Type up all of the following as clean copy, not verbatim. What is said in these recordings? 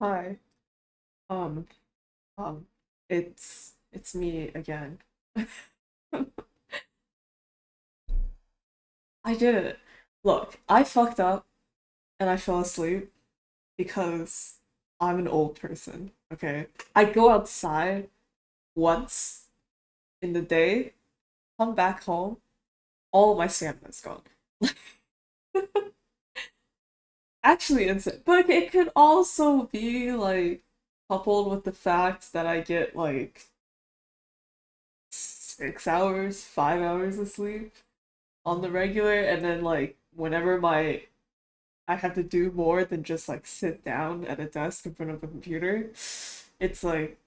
Hi. Um, um, it's me again. I did it. Look, I fucked up and I fell asleep because I'm an old person, okay? I go outside once in the day, come back home, all my stamina's gone. Actually insane. But it could also be like coupled with the fact that I get like 6 hours, 5 hours of sleep on the regular, and then like whenever my I have to do more than just like sit down at a desk in front of a computer, it's like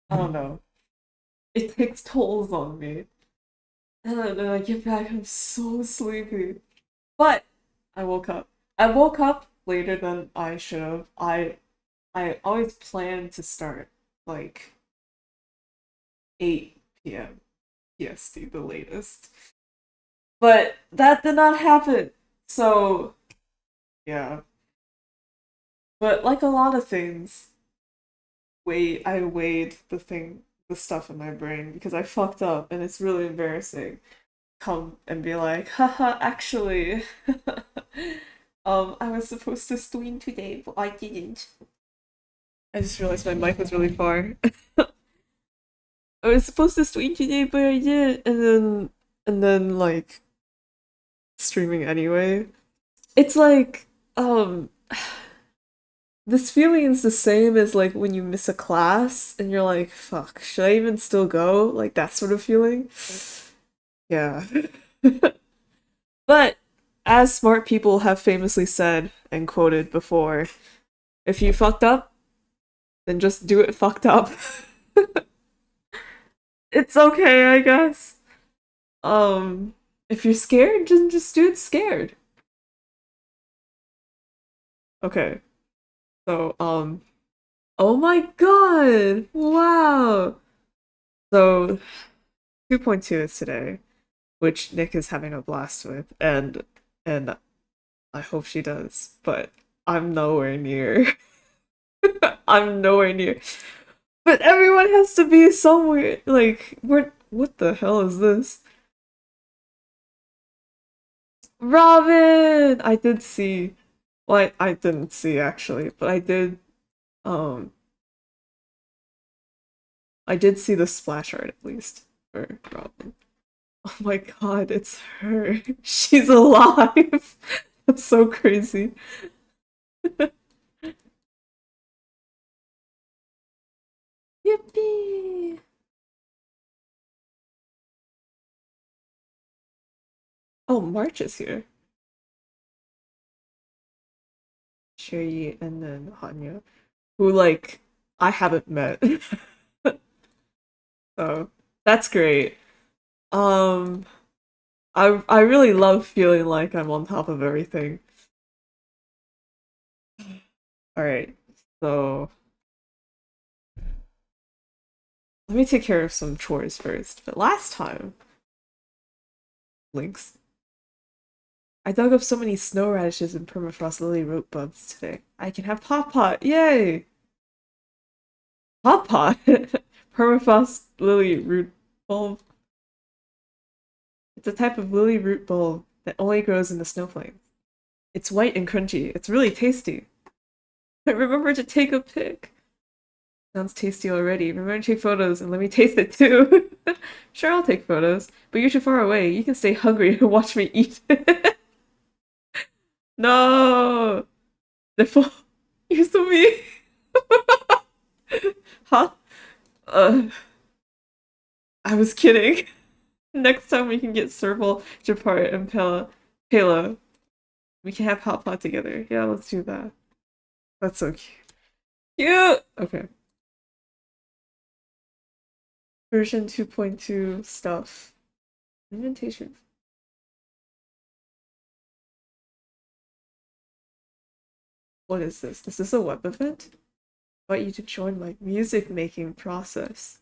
I don't know. It takes tolls on me. And then I get back, I'm so sleepy. But I woke up. I woke up later than I should have. I always plan to start like 8 p.m. PST, the latest. But that did not happen. So yeah. But like a lot of things, I weighed the stuff in my brain because I fucked up and it's really embarrassing. Come and be like, haha, actually, I was supposed to stream today, but I didn't. I just realized my mic was really far. I was supposed to stream today, but I didn't, and then like streaming anyway. It's like, this feeling is the same as like when you miss a class and you're like, fuck, should I even still go? Like that sort of feeling. Yeah. But as smart people have famously said and quoted before, if you fucked up, then just do it fucked up. It's okay, I guess. If you're scared, just do it scared. Okay. So, oh my god. Wow. So, 2.2 is today, which Nick is having a blast with, and I hope she does, but I'm nowhere near. I'm nowhere near. But everyone has to be somewhere. Like, what the hell is this? Robin! I did see. Well, I didn't see actually, but um I did see the splash art at least for Robin. Oh my god, it's her. She's alive. That's so crazy. Yippee! Oh, March is here. Sherry and then Hanya, who like I haven't met. So that's great. Um, I really love feeling like I'm on top of everything. All right, so let me take care of some chores first. But last time, Links, I dug up so many snow radishes and permafrost lily root bulbs today. I can have Hot Pot! Yay! Hot Pot! Permafrost lily root bulb. It's a type of lily root bulb that only grows in the snow plains. It's white and crunchy. It's really tasty. Remember to take a pic. Sounds tasty already. Remember to take photos and let me taste it too. Sure, I'll take photos, but you're too far away. You can stay hungry and watch me eat it. No! Nipple. You're so mean. Huh? Uh, I was kidding. Next time we can get Serval, Japar, and Pela. We can have hot pot together. Yeah, let's do that. That's so cute. Cute! Okay. Version 2.2 stuff. Invitation. What is this? Is this a web event? I invite you to join my music making process.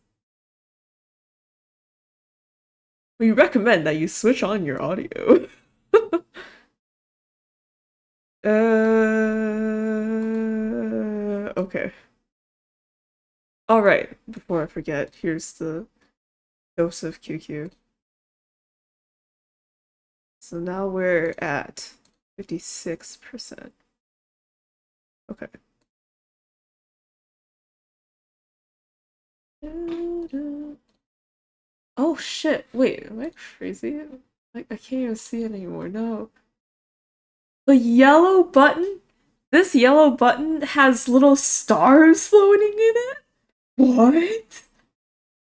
We recommend that you switch on your audio. uh, Okay. All right. Before I forget, here's the dose of QQ. So now we're at 56%. Okay. Oh shit. Wait, am I crazy? Like I can't even see it anymore. No. The yellow button? This yellow button has little stars floating in it? What?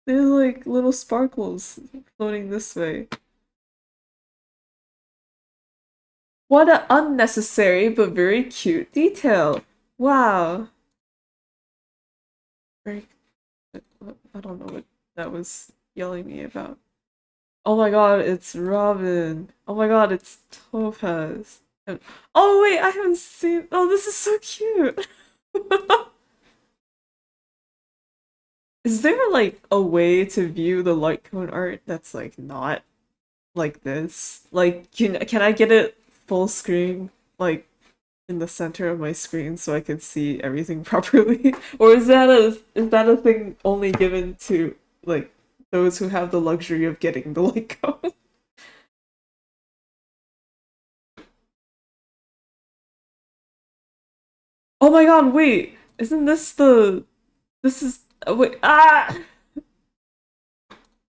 They're like little sparkles floating this way. What an unnecessary but very cute detail. Wow. Very, I don't know what that was yelling me about. Oh my god, it's Robin. Oh my god, it's Topaz. Oh wait, I haven't seen. Oh, this is so cute. Is there like a way to view the light cone art that's like not like this? Like, can I get it full screen, like in the center of my screen, so I can see everything properly? Or is that a thing only given to like those who have the luxury of getting the light cone? Oh my god, wait! Isn't this the this is wait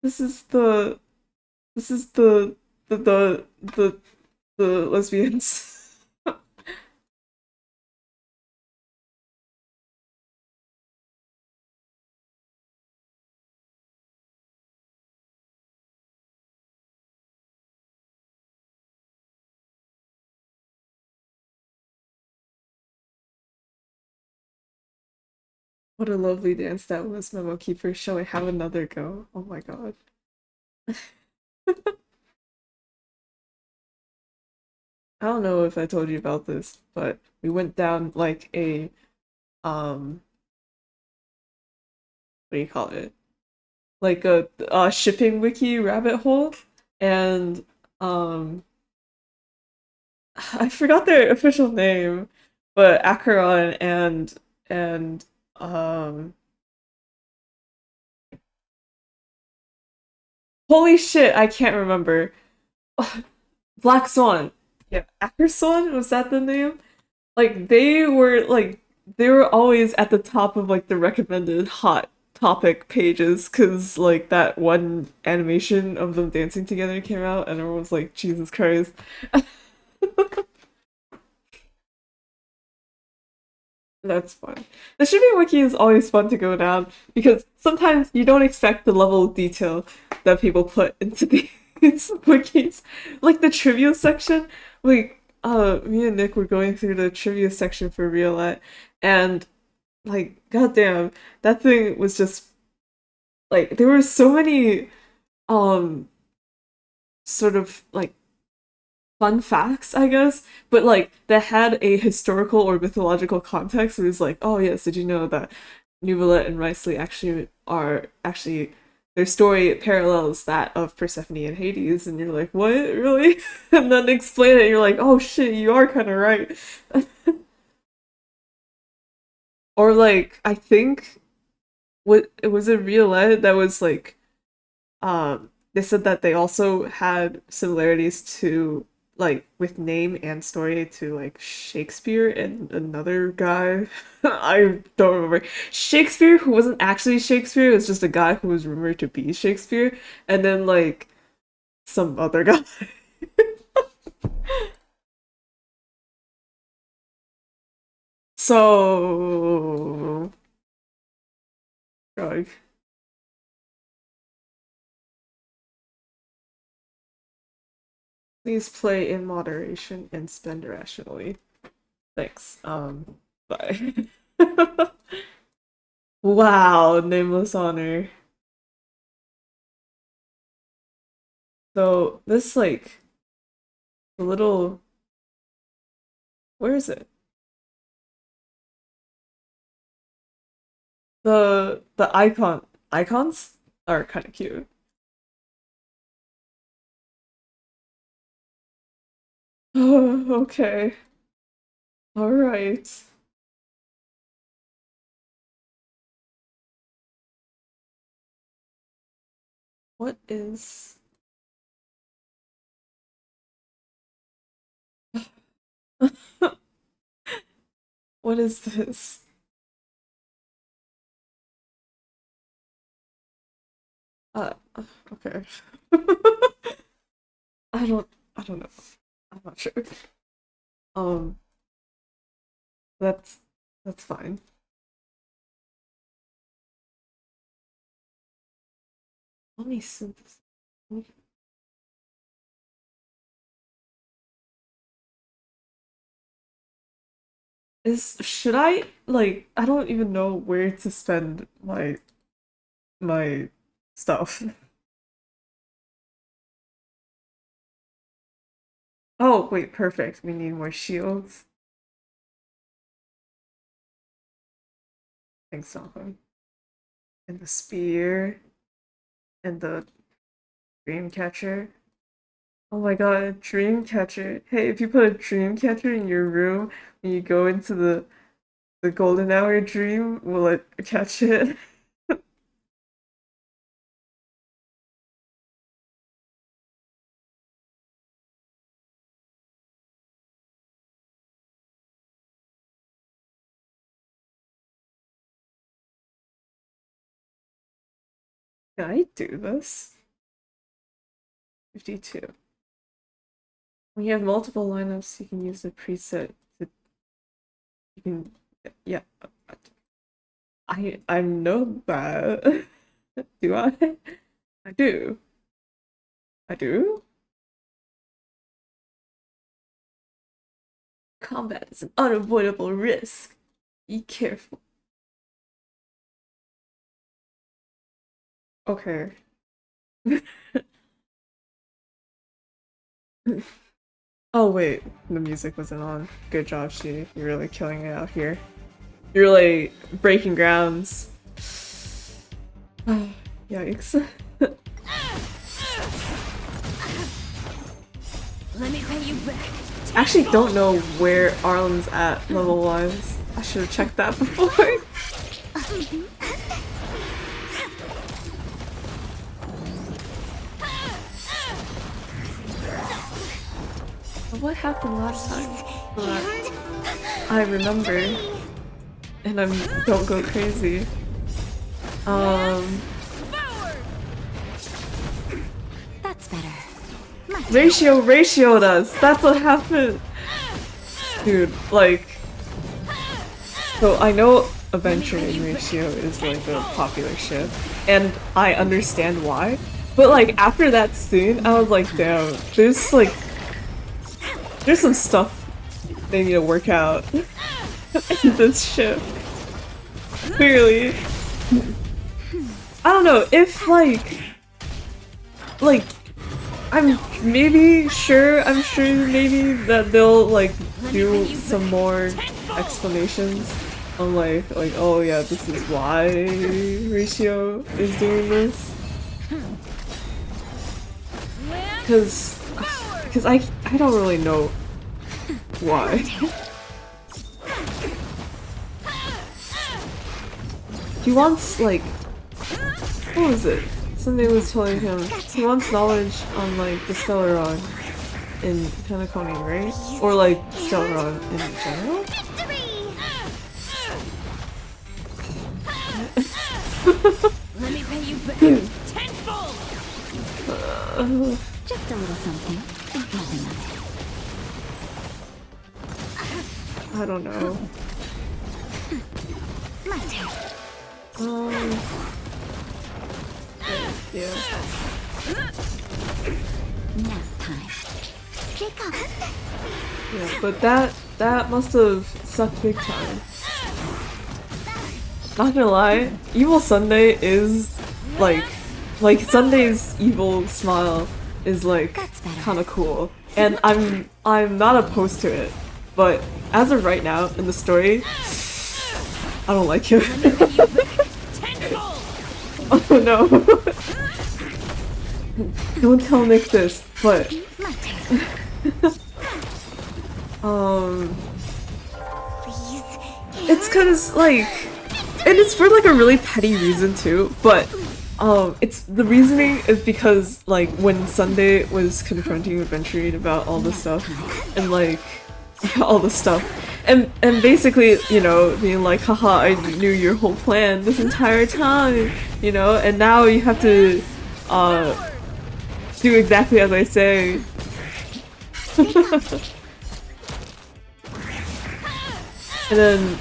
this is the this is the the lesbians. What a lovely dance that was, Memo Keeper. Shall we have another go? Oh my god. I don't know if I told you about this, but we went down like a what do you call it? Like a shipping wiki rabbit hole, and um I forgot their official name, but Acheron and um holy shit, I can't remember. Black Swan. Yeah, Acheron, was that the name? Like they were always at the top of like the recommended hot topic pages because like that one animation of them dancing together came out and everyone was like, Jesus Christ. That's fun. The shipping wiki is always fun to go down because sometimes you don't expect the level of detail that people put into these wikis. Like the trivia section, like me and Nick were going through the trivia section for Riolet, and like goddamn, that thing was just like there were so many um sort of like fun facts, I guess, but like that had a historical or mythological context. It was like, oh yes, did you know that Nuvalet and Riceley actually are actually their story parallels that of Persephone and Hades, and you're like, what, really? And then explain it, and you're like, oh shit, you are kind of right. Or like, I think what it was a real ed that was like they said that they also had similarities to like with name and story to like Shakespeare and another guy. I don't remember. Shakespeare, who wasn't actually Shakespeare, was just a guy who was rumored to be Shakespeare, and then like some other guy. So, like, please play in moderation and spend rationally. Thanks. Bye. Wow, nameless honor. So this like the little where is it? The icons are kind of cute. Oh, okay. All right. What is... What is this? Uh, okay. I don't know. I'm not sure. Um, that's that's fine. Let me synthesize. Should I like I don't even know where to spend my stuff. Oh, wait, perfect. We need more shields. Thanks, Sokka. And the spear and the dream catcher. Oh my god, dream catcher. Hey, if you put a dream catcher in your room and you go into the golden hour dream, will it catch it? Can I do this? 52. When you have multiple lineups, you can use the preset to you can yeah. I know that. Do I? I do. I do? Combat is an unavoidable risk. Be careful. Okay. Oh wait, the music wasn't on. Good job, She. You're really killing it out here. You're really breaking grounds. Yikes. Let me pay you back. I actually don't know where Arlen's at level-wise. I should have checked that before. What happened last time? I remember. And don't go crazy. That's better. Ratioed us! That's what happened! Dude, like... So I know Adventuring Ratio is like a popular ship, and I understand why. But like, after that scene, I was like, damn, there's some stuff they need to work out in this ship. Clearly. I don't know, if like I'm sure maybe that they'll like do some more explanations on like oh yeah, this is why Ratio is doing this. Cause I don't really know why. He wants like what was it? Somebody was telling him he wants knowledge on like the Stellaron in Penacony, right? Or like Stellaron in general? Let me pay you back tenfold. Just a little something. Nothing of it. I don't know. My turn. Yeah. Nap time. Wake up. Yeah, but that must have sucked big time. Not gonna lie, Evil Sunday is like Sunday's evil smile is like kind of cool, and I'm not opposed to it. But as of right now in the story, I don't like him. Oh no! Don't tell Nick this, but it's cause like, and it's for like a really petty reason too. But It's the reasoning is because like when Sunday was confronting Adventuring about all the stuff and like all the stuff and basically, you know, being like, haha, I knew your whole plan this entire time, you know, and now you have to do exactly as I say. And then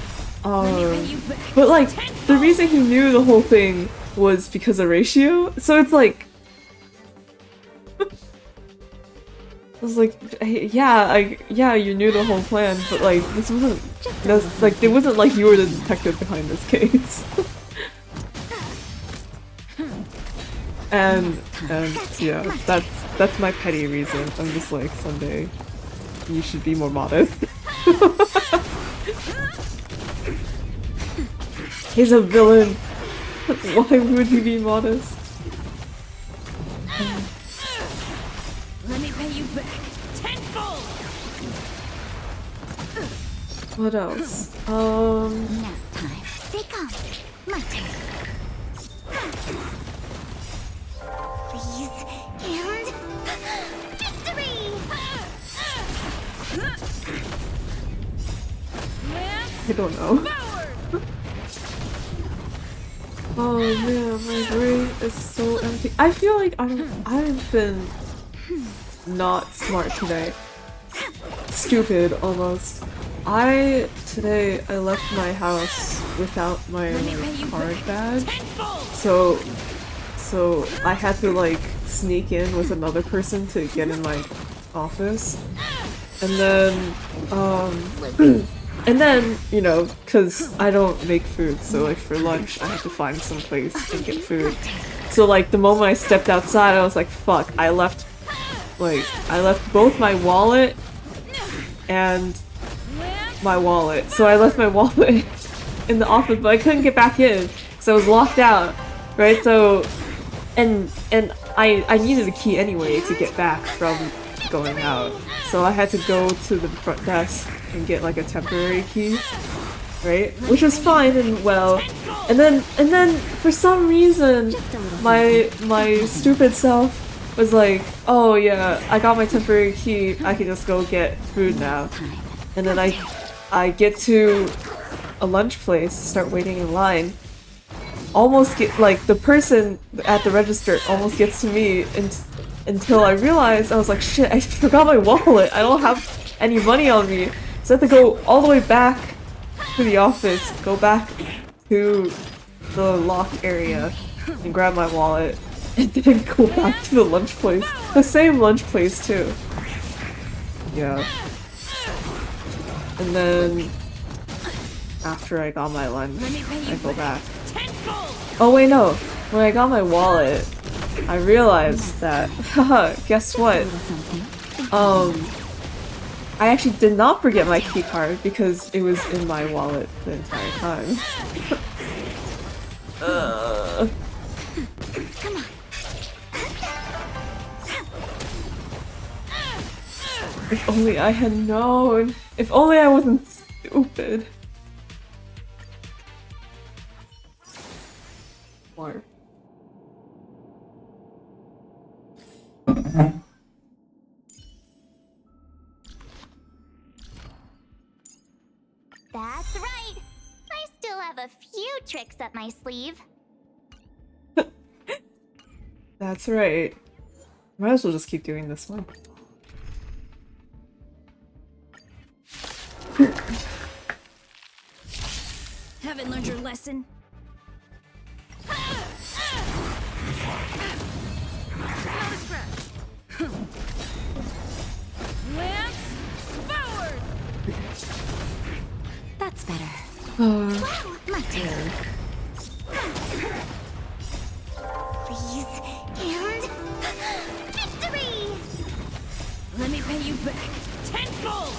but like the reason he knew the whole thing was because of Ratio, so it's like I was like, hey, yeah, you knew the whole plan, but like this wasn't like it wasn't like you were the detective behind this case. and yeah, that's my petty reason. I'm just like, Sunday, you should be more modest. He's a villain. Why would he be modest? Let me pay you back tenfold. What else? Nap time. Stay calm. My turn. Please. And victory! I don't know. Oh man, my brain is so empty. I feel like I've been not smart today. Stupid almost. Today I left my house without my card badge. So I had to like sneak in with another person to get in my office. And then and then, you know, cause I don't make food, so like for lunch I had to find some place to get food. So like the moment I stepped outside, I was like, fuck, I left both my wallet and my wallet. So I left my wallet in the office, but I couldn't get back in, so I was locked out, right? So, and I needed a key anyway to get back from going out. So I had to go to the front desk and get like a temporary key, right? Which was fine and well. And then for some reason my stupid self was like, oh yeah, I got my temporary key, I can just go get food now. And then I get to a lunch place, start waiting in line. Almost get like the person at the register almost gets to me until I realized, I was like, shit, I forgot my wallet. I don't have any money on me. So I had to go all the way back to the office, go back to the lock area and grab my wallet, and then go back to the lunch place. The same lunch place too. Yeah. And then after I got my lunch, I go back. Oh wait, no. When I got my wallet, I realized that, haha, guess what? I actually did not forget my key card because it was in my wallet the entire time. Come on. If only I had known. If only I wasn't stupid. More. That's right. I still have a few tricks up my sleeve. That's right. Might as well just keep doing this one. Haven't learned your lesson. Lance forward. That's better. Uh, My turn. Please. And victory! Let me pay you back tenfold.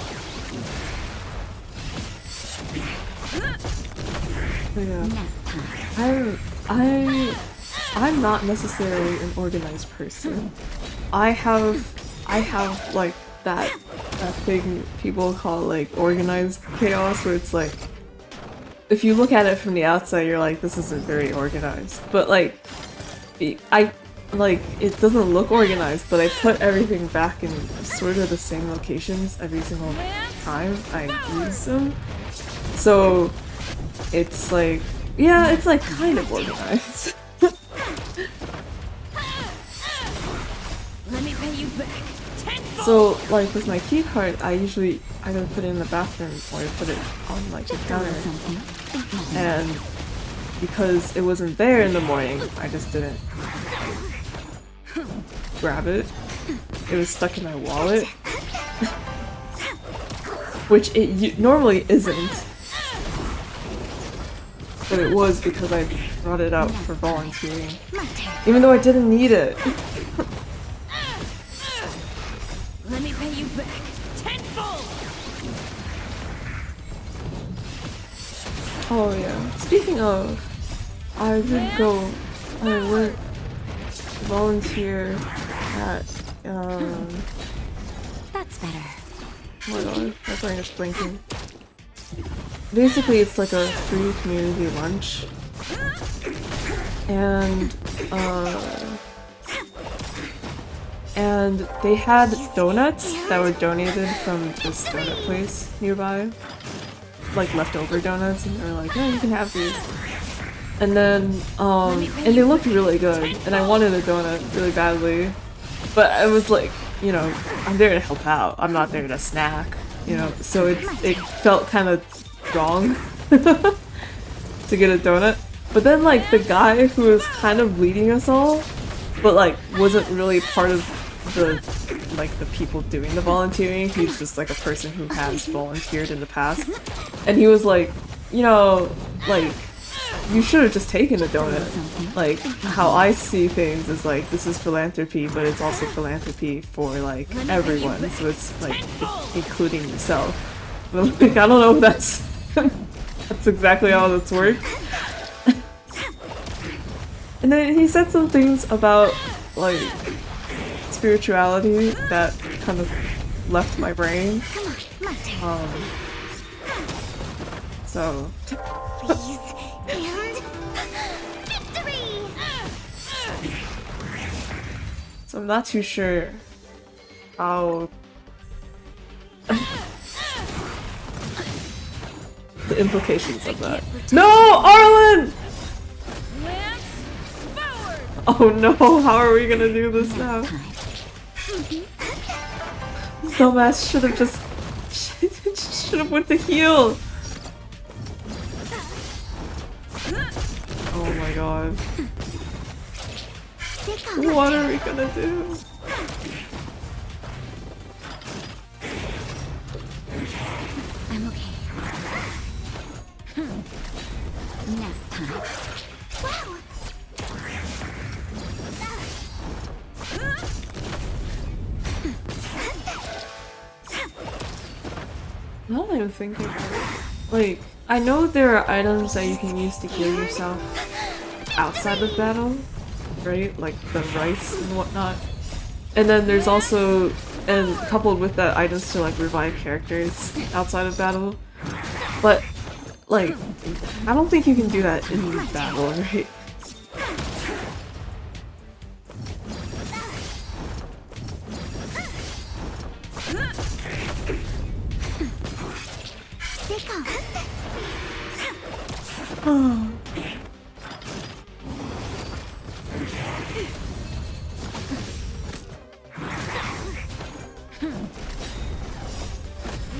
yeah. I'm not necessarily an organized person. I have like that thing people call like organized chaos, where it's like if you look at it from the outside, you're like, this isn't very organized. But like I like it doesn't look organized, but I put everything back in sort of the same locations every single time I use them. So it's like, yeah, it's like kind of organized. Let me pay you back tenfold. So like with my key card, I usually either put it in the bathroom or I put it on like the counter. And because it wasn't there in the morning, I just didn't grab it. It was stuck in my wallet, which it normally isn't. But it was because I brought it out for volunteering, even though I didn't need it. Let me pay you back tenfold. Oh yeah. Speaking of, I went volunteer at That's better. oh my god, my brain is blinking. Basically it's like a free community lunch. And they had donuts that were donated from this donut place nearby. Like leftover donuts, and they were like, yeah, you can have these. And then, and they looked really good, and I wanted a donut really badly. But I was like, you know, I'm there to help out, I'm not there to snack, you know, so it felt kind of wrong to get a donut. But then, like, the guy who was kind of leading us all, but like wasn't really part of the people doing the volunteering. He's just like a person who has volunteered in the past, and he was like, you know, like, you should have just taken a donut. Like, how I see things is like, this is philanthropy, but it's also philanthropy for like everyone, so it's like including yourself. But like, I don't know if that's that's exactly how this works. And then he said some things about like spirituality that kind of left my brain. So Please. And victory! so I'm not too sure how the implications of that. No, Arlen! Lance forward. Oh no, how are we gonna do this now? Dumbass should have just should have went to heal. Oh my god. What are we gonna do? I'm okay. Nap time. Wow! Now that I'm thinking about it, like, I know there are items that you can use to heal yourself outside of battle, right? Like the rice and whatnot. And then there's also, and coupled with that, items to like revive characters outside of battle. But, like, I don't think you can do that in battle, right?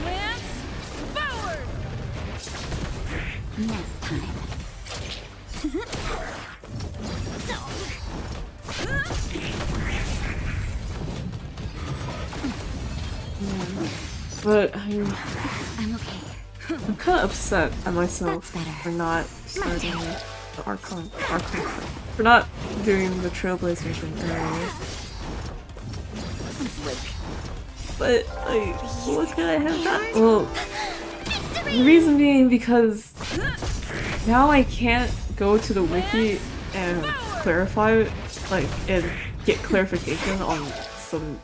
Lance forward. Nap time. But I'm okay. I'm kind of upset at myself That's better. for not starting the Archon, for not doing the Trailblaze mission earlier. But, like, what could I have done? Well, the reason being because now I can't go to the wiki and clarify it, like, and get clarification on some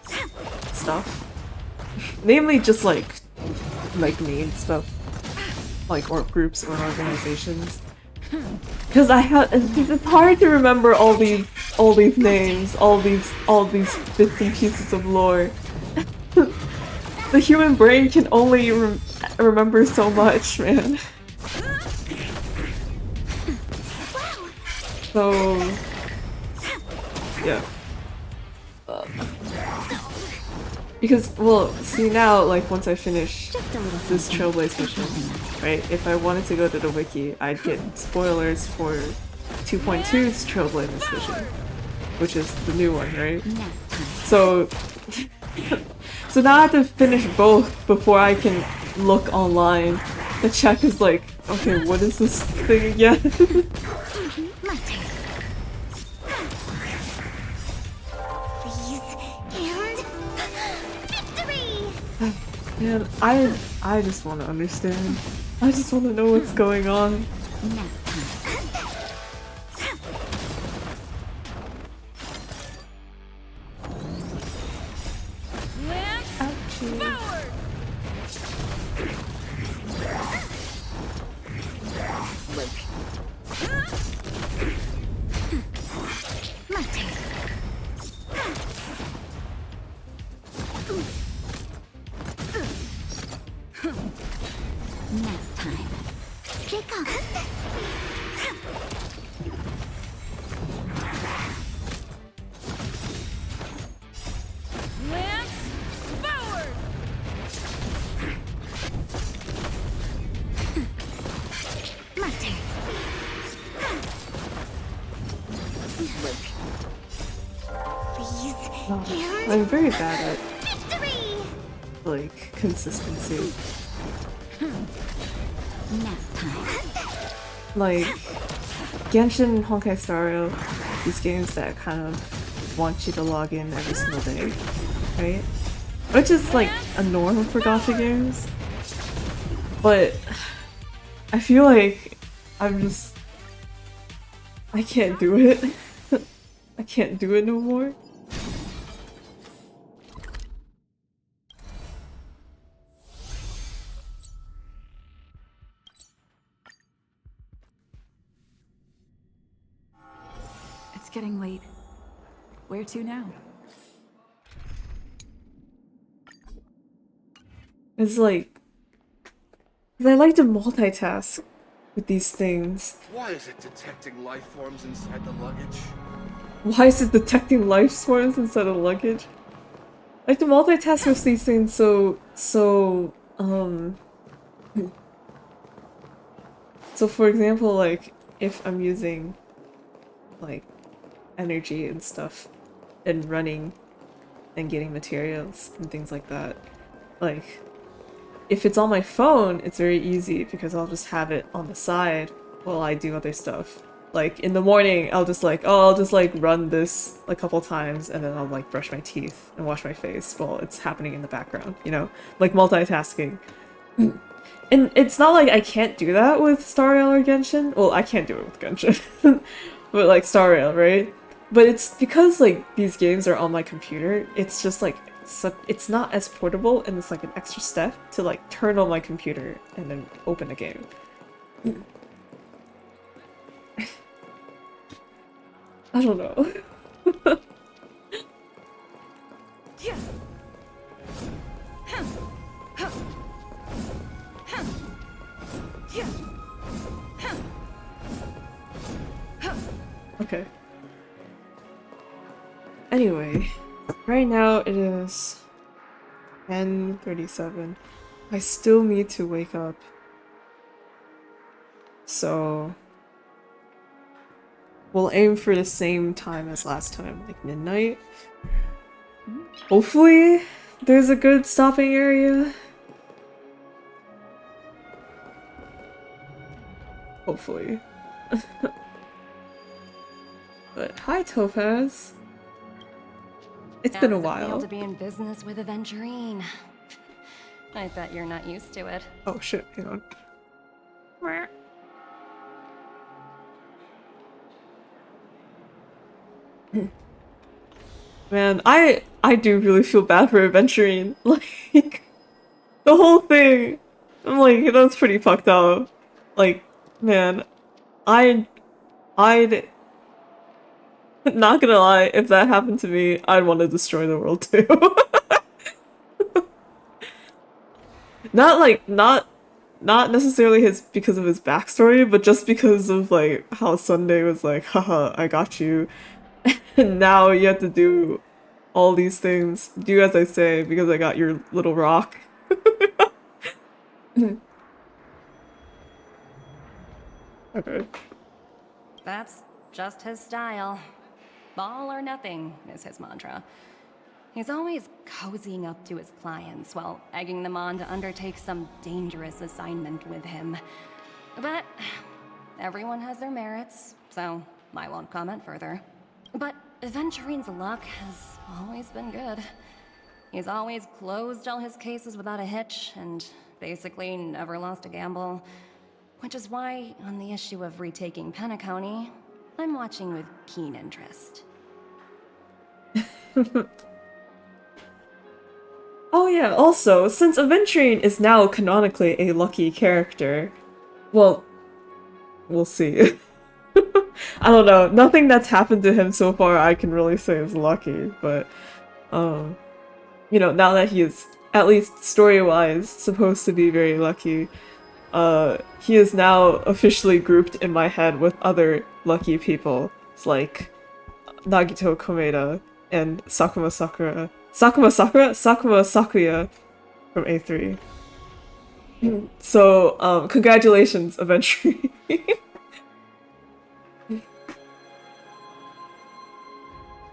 stuff. Namely just, like main stuff. Like, org groups or organizations. Because it's hard to remember all these names, all these bits and pieces of lore. The human brain can only remember so much, man. So yeah. Because, well, see now, like, once I finish this Trailblaze mission, right, if I wanted to go to the wiki, I'd get spoilers for 2.2's Trailblaze mission, which is the new one, right? So, so now I have to finish both before I can look online. The check is like, okay, what is this thing again? Man, I just want to understand. I just want to know what's going on. I'm very bad at like consistency. Like Genshin and Honkai Star Rail, these games that kind of want you to log in every single day, right? Which is like a norm for gacha games. But I feel like I can't do it. I can't do it no more. It's getting late. Where to now? It's like, 'cause I like to multitask with these things. Why is it detecting life forms inside the luggage? Why is it detecting life forms inside of luggage? I like to multitask with these things so for example, like if I'm using like energy and stuff and running and getting materials and things like that, like if it's on my phone, it's very easy because I'll just have it on the side while I do other stuff. Like in the morning, I'll just like run this a couple times and then I'll like brush my teeth and wash my face while it's happening in the background, you know? Like multitasking. And it's not like I can't do that with Star Rail or Genshin. Well, I can't do it with Genshin. But like Star Rail, right? But it's because like these games are on my computer, it's just like it's not as portable and it's like an extra step to like turn on my computer and then open a game. I don't know. Okay. Anyway, right now it is 10:37. I still need to wake up. So we'll aim for the same time as last time, like midnight. Hopefully there's a good stopping area. Hopefully. But hi, Topaz. It's been a while. To be in business with Aventurine. I bet you're not used to it. Oh shit, hang on. Man, I do really feel bad for Aventurine. Like, the whole thing. I'm like, that's pretty fucked up. Like, man, I'd not gonna lie, if that happened to me, I'd want to destroy the world too. Not necessarily because of his backstory, but just because of like how Sunday was like, haha, I got you. And now you have to do all these things. Do as I say because I got your little rock. Okay. That's just his style. All or nothing is his mantra. He's always cozying up to his clients while egging them on to undertake some dangerous assignment with him. But everyone has their merits, so I won't comment further. But Aventurine's luck has always been good. He's always closed all his cases without a hitch, and basically never lost a gamble. Which is why, on the issue of retaking Penacony, I'm watching with keen interest. Oh yeah, also, since Aventurine is now canonically a lucky character, well, we'll see. I don't know, nothing that's happened to him so far I can really say is lucky, but, you know, now that he is, at least story-wise, supposed to be very lucky, he is now officially grouped in my head with other lucky people, like Nagito Komeda and Sakuma Sakura. Sakuma Sakuya from A3. So, congratulations, Aventurine.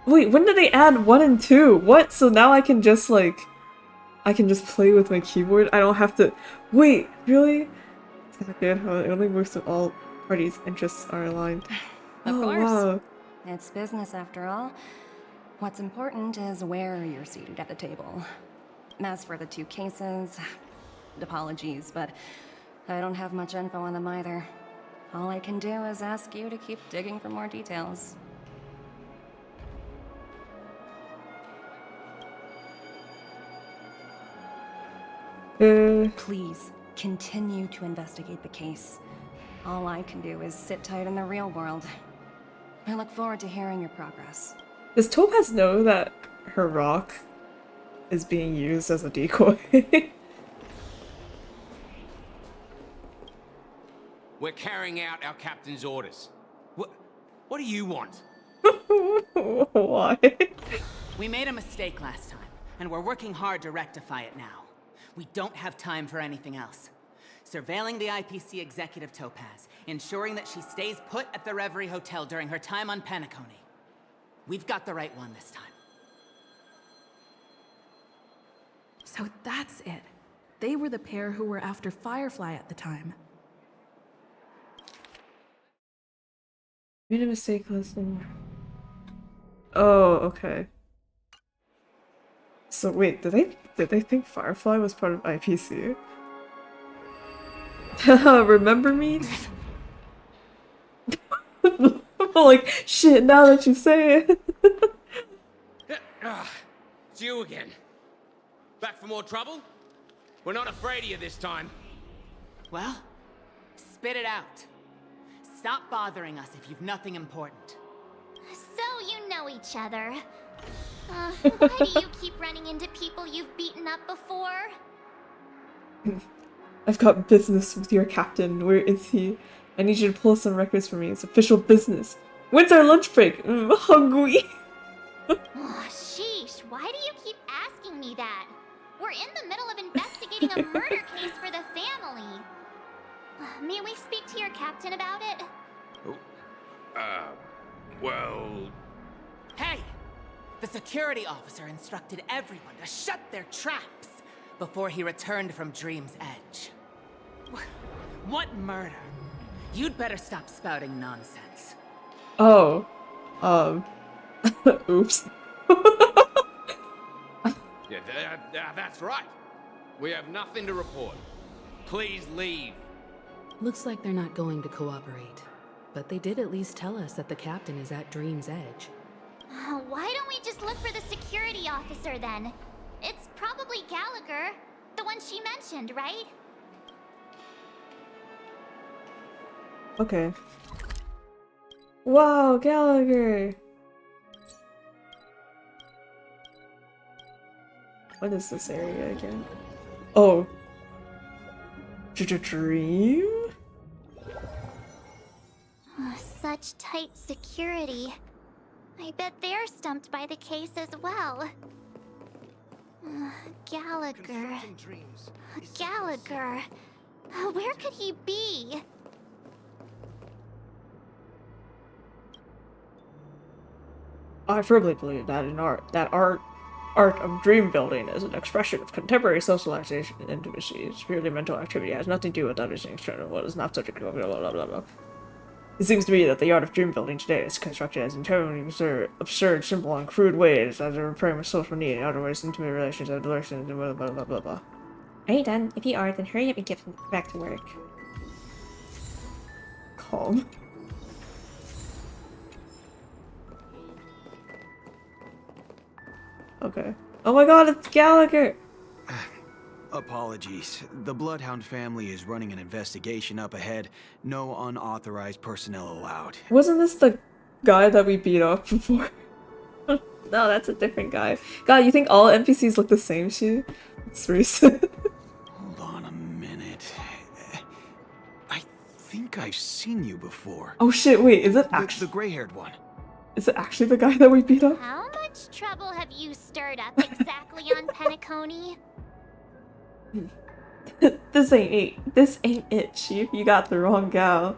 Wait, when did they add 1 and 2? What? So now I can just, like... I can just play with my keyboard? I don't have to... Wait, really? Is that good? Huh? It only works when all parties' interests are aligned. Of course. Wow. It's business after all. What's important is where you're seated at the table. As for the 2 cases, apologies, but I don't have much info on them either. All I can do is ask you to keep digging for more details. Please, continue to investigate the case. All I can do is sit tight in the real world. I look forward to hearing your progress. Does Topaz know that her rock is being used as a decoy? We're carrying out our captain's orders. What do you want? Why? We made a mistake last time, and we're working hard to rectify it now. We don't have time for anything else. Surveilling the IPC executive Topaz, ensuring that she stays put at the Reverie Hotel during her time on Penacony. We've got the right one this time. So that's it. They were the pair who were after Firefly at the time. Made a mistake last time. Oh, okay. So wait, did they think Firefly was part of IPC? Remember me? Like, shit, now that you say it. It's you again. Back for more trouble? We're not afraid of you this time. Well, spit it out. Stop bothering us if you've nothing important. So you know each other. Why do you keep running into people you've beaten up before? I've got business with your captain. Where is he? I need you to pull some records for me. It's official business. When's our lunch break? Hungry. Oh, sheesh, why do you keep asking me that? We're in the middle of investigating a murder case for the family. May we speak to your captain about it? Well... Hey! The security officer instructed everyone to shut their traps before he returned from Dream's Edge. What murder? You'd better stop spouting nonsense. Oh. Oops. Yeah, that's right. We have nothing to report. Please leave. Looks like they're not going to cooperate. But they did at least tell us that the captain is at Dream's Edge. Why don't we just look for the security officer then? It's probably Gallagher, the one she mentioned, right? Okay. Wow, Gallagher! What is this area again? Oh. Dream? Such tight security. I bet they're stumped by the case as well. Gallagher. Gallagher. Where could he be? I firmly believe that art of dream building is an expression of contemporary socialization and intimacy. It's purely mental activity. It has nothing to do with understanding external world. It's not subject to blah blah blah blah. It seems to me that the art of dream building today is constructed as entirely absurd, simple, and crude ways as a repairing social need, in other ways, intimate relations, and relations, and blah blah blah blah blah. Are you done? If you are, then hurry up and get back to work. Calm. Okay. Oh my god, it's Gallagher! Apologies. The Bloodhound family is running an investigation up ahead. No unauthorized personnel allowed. Wasn't this the guy that we beat up before? No, that's a different guy. God, you think all NPCs look the same to you? It's recent. Hold on a minute. I think I've seen you before. Oh shit, wait, is it actually The gray-haired one. Is it actually the guy that we beat up? How much trouble have you stirred up exactly on Penacony? This ain't it, Chief. You got the wrong gal.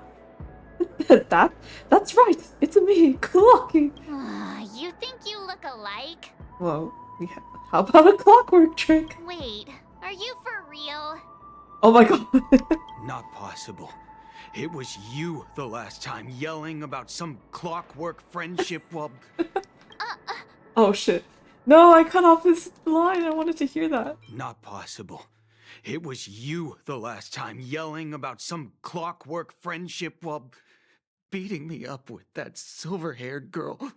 That's right. It's me, Clocky. You think you look alike? Well, how about a clockwork trick? Wait, are you for real? Oh my god. Not possible. It was you the last time yelling about some clockwork friendship while... Oh shit. No, I cut off this line. I wanted to hear that. Not possible. It was you the last time yelling about some clockwork friendship while beating me up with that silver-haired girl.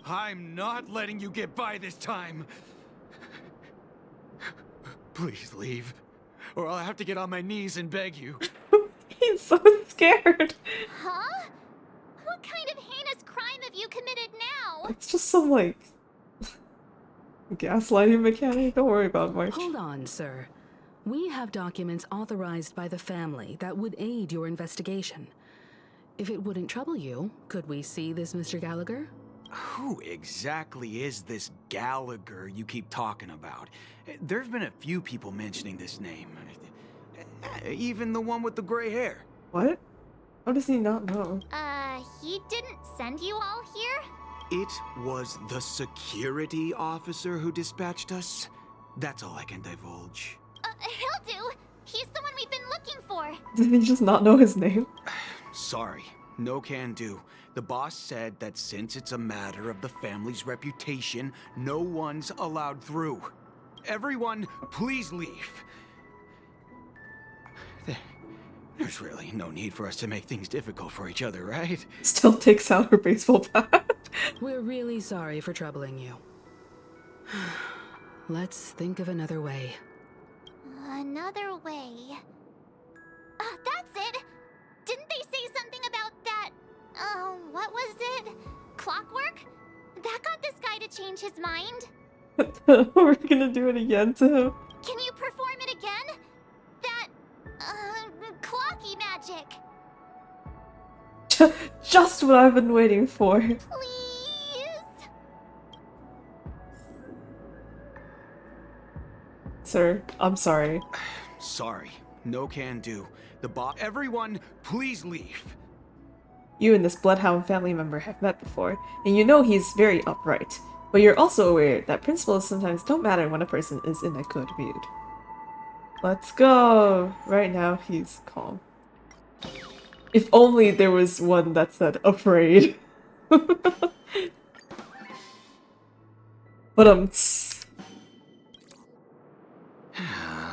I'm not letting you get by this time. Please leave, or I'll have to get on my knees and beg you. He's so scared. Huh? What kind of heinous crime have you committed now? It's just some, like, gaslighting mechanic. Don't worry about much. Hold on, sir. We have documents authorized by the family that would aid your investigation. If it wouldn't trouble you, could we see this Mr. Gallagher? Who exactly is this Gallagher you keep talking about? There've been a few people mentioning this name. Even the one with the gray hair. What? How does he not know? He didn't send you all here? It was the security officer who dispatched us. That's all I can divulge. He'll do. He's the one we've been looking for. Did he just not know his name? Sorry, no can do. The boss said that since it's a matter of the family's reputation, no one's allowed through. Everyone, please leave. There's really no need for us to make things difficult for each other, right? Still takes out her baseball bat. We're really sorry for troubling you. Let's think of another way. Another way. That's it! Didn't they say something about that? What was it? Clockwork? That got this guy to change his mind? We're gonna do it again to him. Can you perform it again? That, clocky magic. Just what I've been waiting for. Please? Sir, I'm sorry. Sorry, no can do. The boss. Everyone, please leave. You and this Bloodhound family member have met before, and you know he's very upright. But you're also aware that principles sometimes don't matter when a person is in a good mood. Let's go! Right now, he's calm. If only there was one that said afraid. But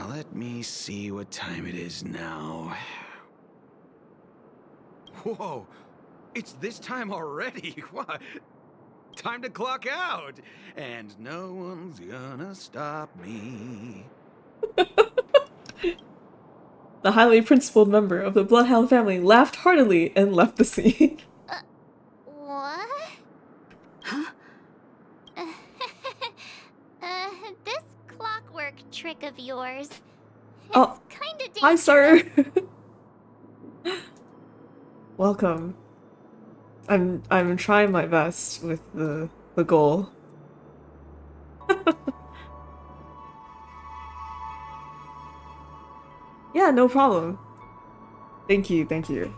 Let me see what time it is now. Whoa, it's this time already. What? Time to clock out, and no one's gonna stop me. The highly principled member of the Bloodhound family laughed heartily and left the scene. What? Huh? This clockwork trick of yours. It's Oh, kinda dangerous. hi, sir. Welcome. I'm trying my best with the goal. Yeah, no problem. Thank you, thank you.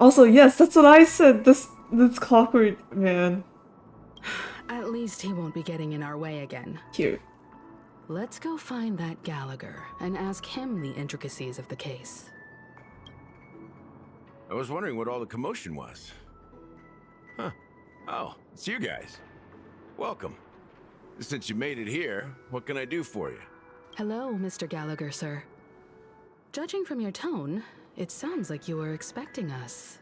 Also, yes, that's what I said. This clockwork man. At least he won't be getting in our way again. Cute. Let's go find that Gallagher and ask him the intricacies of the case. I was wondering what all the commotion was. Huh. Oh, it's you guys. Welcome. Since you made it here, what can I do for you? Hello, Mr. Gallagher, sir. Judging from your tone, it sounds like you were expecting us.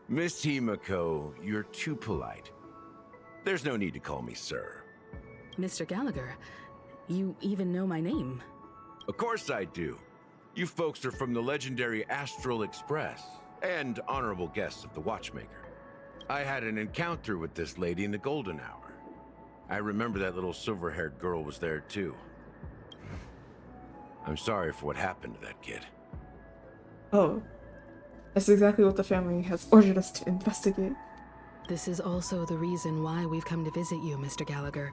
Miss Himiko, you're too polite. There's no need to call me sir. Mr. Gallagher, you even know my name. Of course I do. You folks are from the legendary Astral Express and honorable guests of the Watchmaker. I had an encounter with this lady in the Golden Hour. I remember that little silver-haired girl was there too. I'm sorry for what happened to that kid. Oh. That's exactly what the family has ordered us to investigate. This is also the reason why we've come to visit you, Mr. Gallagher.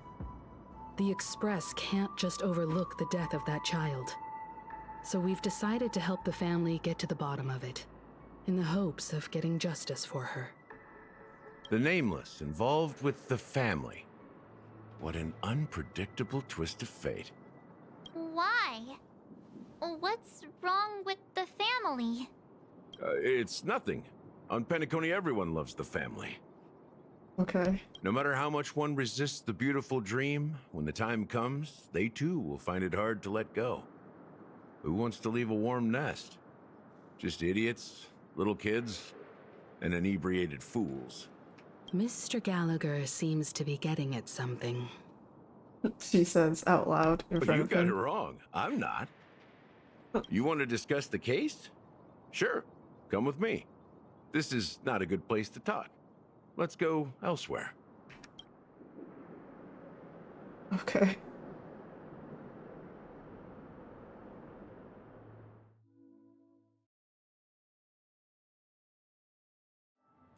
The Express can't just overlook the death of that child. So we've decided to help the family get to the bottom of it, in the hopes of getting justice for her. The Nameless involved with the family. What an unpredictable twist of fate. Why? What's wrong with the family? It's nothing. On Penacony, everyone loves the family. Okay. No matter how much one resists the beautiful dream, when the time comes, they too will find it hard to let go. Who wants to leave a warm nest? Just idiots, little kids, and inebriated fools. Mr. Gallagher seems to be getting at something. She says out loud in But front you of got it him. wrong. I'm not. You want to discuss the case? Sure. Come with me. This is not a good place to talk. Let's go elsewhere. Okay.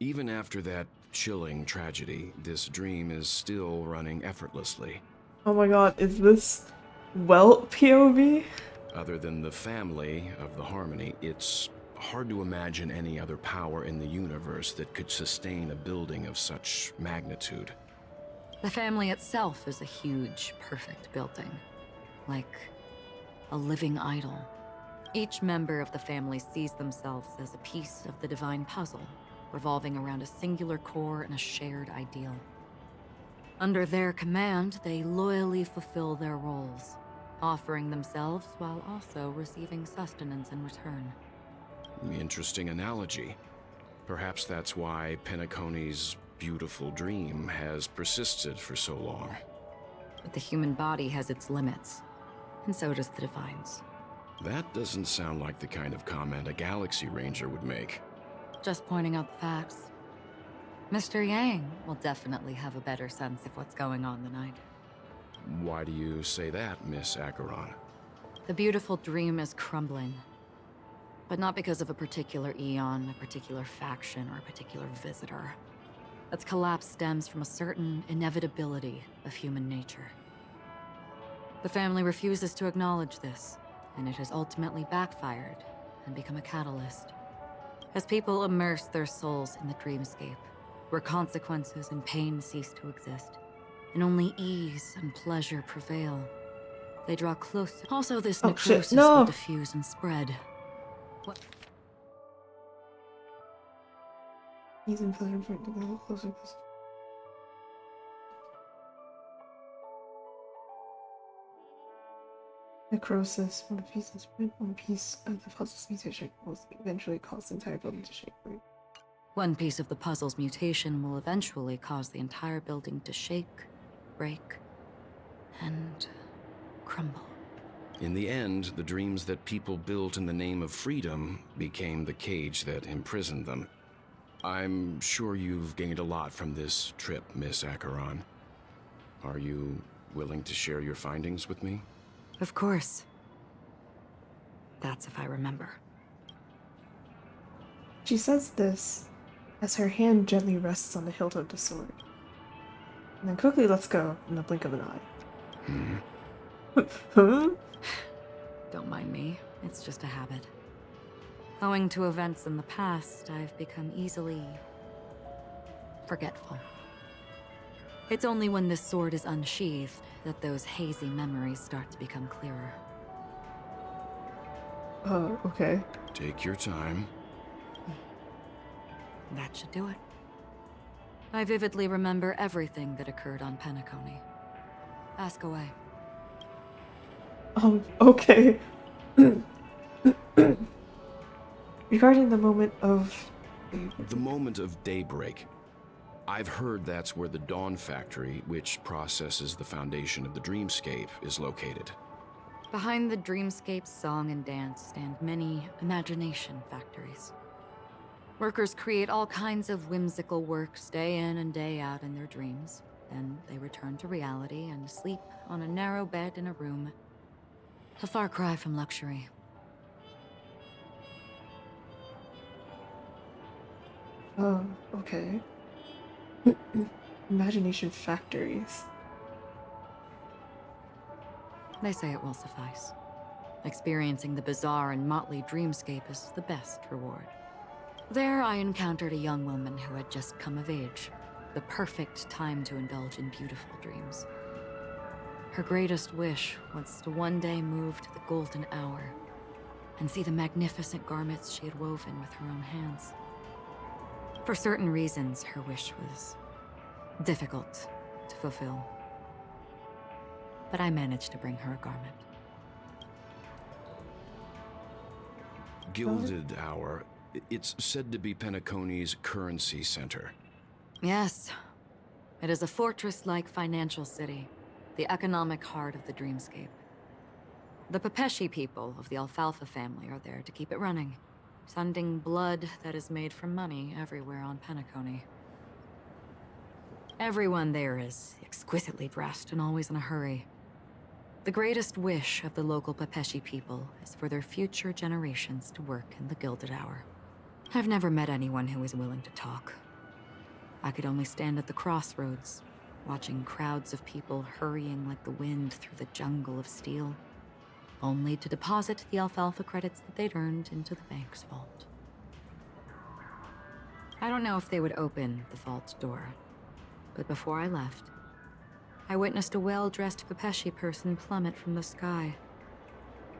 Even after that chilling tragedy, this dream is still running effortlessly. Oh my god, is this Welt POV? Other than the family of the Harmony, it's hard to imagine any other power in the universe that could sustain a building of such magnitude. The family itself is a huge, perfect building. Like a living idol. Each member of the family sees themselves as a piece of the divine puzzle, revolving around a singular core and a shared ideal. Under their command, they loyally fulfill their roles, offering themselves while also receiving sustenance in return. Interesting analogy. Perhaps that's why Penacony's beautiful dream has persisted for so long. But the human body has its limits, and so does the Divine's. That doesn't sound like the kind of comment a Galaxy Ranger would make. Just pointing out the facts. Mr. Yang will definitely have a better sense of what's going on than I do. Why do you say that, Miss Acheron? The beautiful dream is crumbling. But not because of a particular eon, a particular faction, or a particular visitor. Its collapse stems from a certain inevitability of human nature. The family refuses to acknowledge this, and it has ultimately backfired and become a catalyst. As people immerse their souls in the dreamscape, where consequences and pain cease to exist, and only ease and pleasure prevail, they draw closer. Also, this Oh, necrosis shit, no. will diffuse and spread. What? He's in pleasure for it to go closer. Necrosis, one piece is spread, one piece of the puzzle's mutation will eventually cause the entire building to shake. One piece of the puzzle's mutation will eventually cause the entire building to shake, break, and crumble. In the end, the dreams that people built in the name of freedom became the cage that imprisoned them. I'm sure you've gained a lot from this trip, Miss Acheron. Are you willing to share your findings with me? Of course. That's if I remember. She says this as her hand gently rests on the hilt of the sword, and then quickly lets go in the blink of an eye. Huh? Don't mind me, it's just a habit. Owing to events in the past, I've become easily forgetful. It's only when this sword is unsheathed that those hazy memories start to become clearer. Okay. Take your time. That should do it. I vividly remember everything that occurred on Penacony. Ask away. Okay. Regarding the moment of... The moment of daybreak. I've heard that's where the Dawn Factory, which processes the foundation of the dreamscape, is located. Behind the dreamscape's song and dance stand many imagination factories. Workers create all kinds of whimsical works day in and day out in their dreams. Then they return to reality and sleep on a narrow bed in a room. A far cry from luxury. Okay. Imagination factories. They say it will suffice. Experiencing the bizarre and motley dreamscape is the best reward. There, I encountered a young woman who had just come of age. The perfect time to indulge in beautiful dreams. Her greatest wish was to one day move to the golden hour and see the magnificent garments she had woven with her own hands. For certain reasons, her wish was difficult to fulfill. But I managed to bring her a garment. Gilded Hour. It's said to be Penacony's currency center. Yes. It is a fortress-like financial city, the economic heart of the dreamscape. The Pepeshi people of the Alfalfa family are there to keep it running, sending blood that is made from money everywhere on Penacony. Everyone there is exquisitely dressed and always in a hurry. The greatest wish of the local Pepeshi people is for their future generations to work in the Gilded Hour. I've never met anyone who is willing to talk. I could only stand at the crossroads, watching crowds of people hurrying like the wind through the jungle of steel, only to deposit the Alfalfa credits that they'd earned into the bank's vault. I don't know if they would open the vault door, but before I left, I witnessed a well-dressed Pepeshi person plummet from the sky,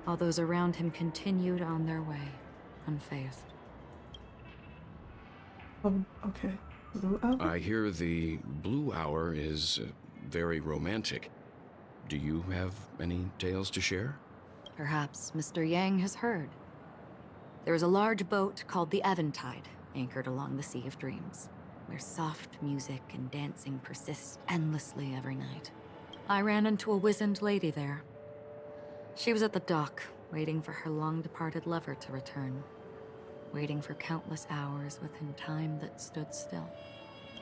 while those around him continued on their way, unfazed. Okay. Blue Hour? I hear the Blue Hour is very romantic. Do you have any tales to share? Perhaps Mr. Yang has heard. There is a large boat called the Eventide, anchored along the Sea of Dreams, where soft music and dancing persist endlessly every night. I ran into a wizened lady there. She was at the dock, waiting for her long-departed lover to return, waiting for countless hours within time that stood still.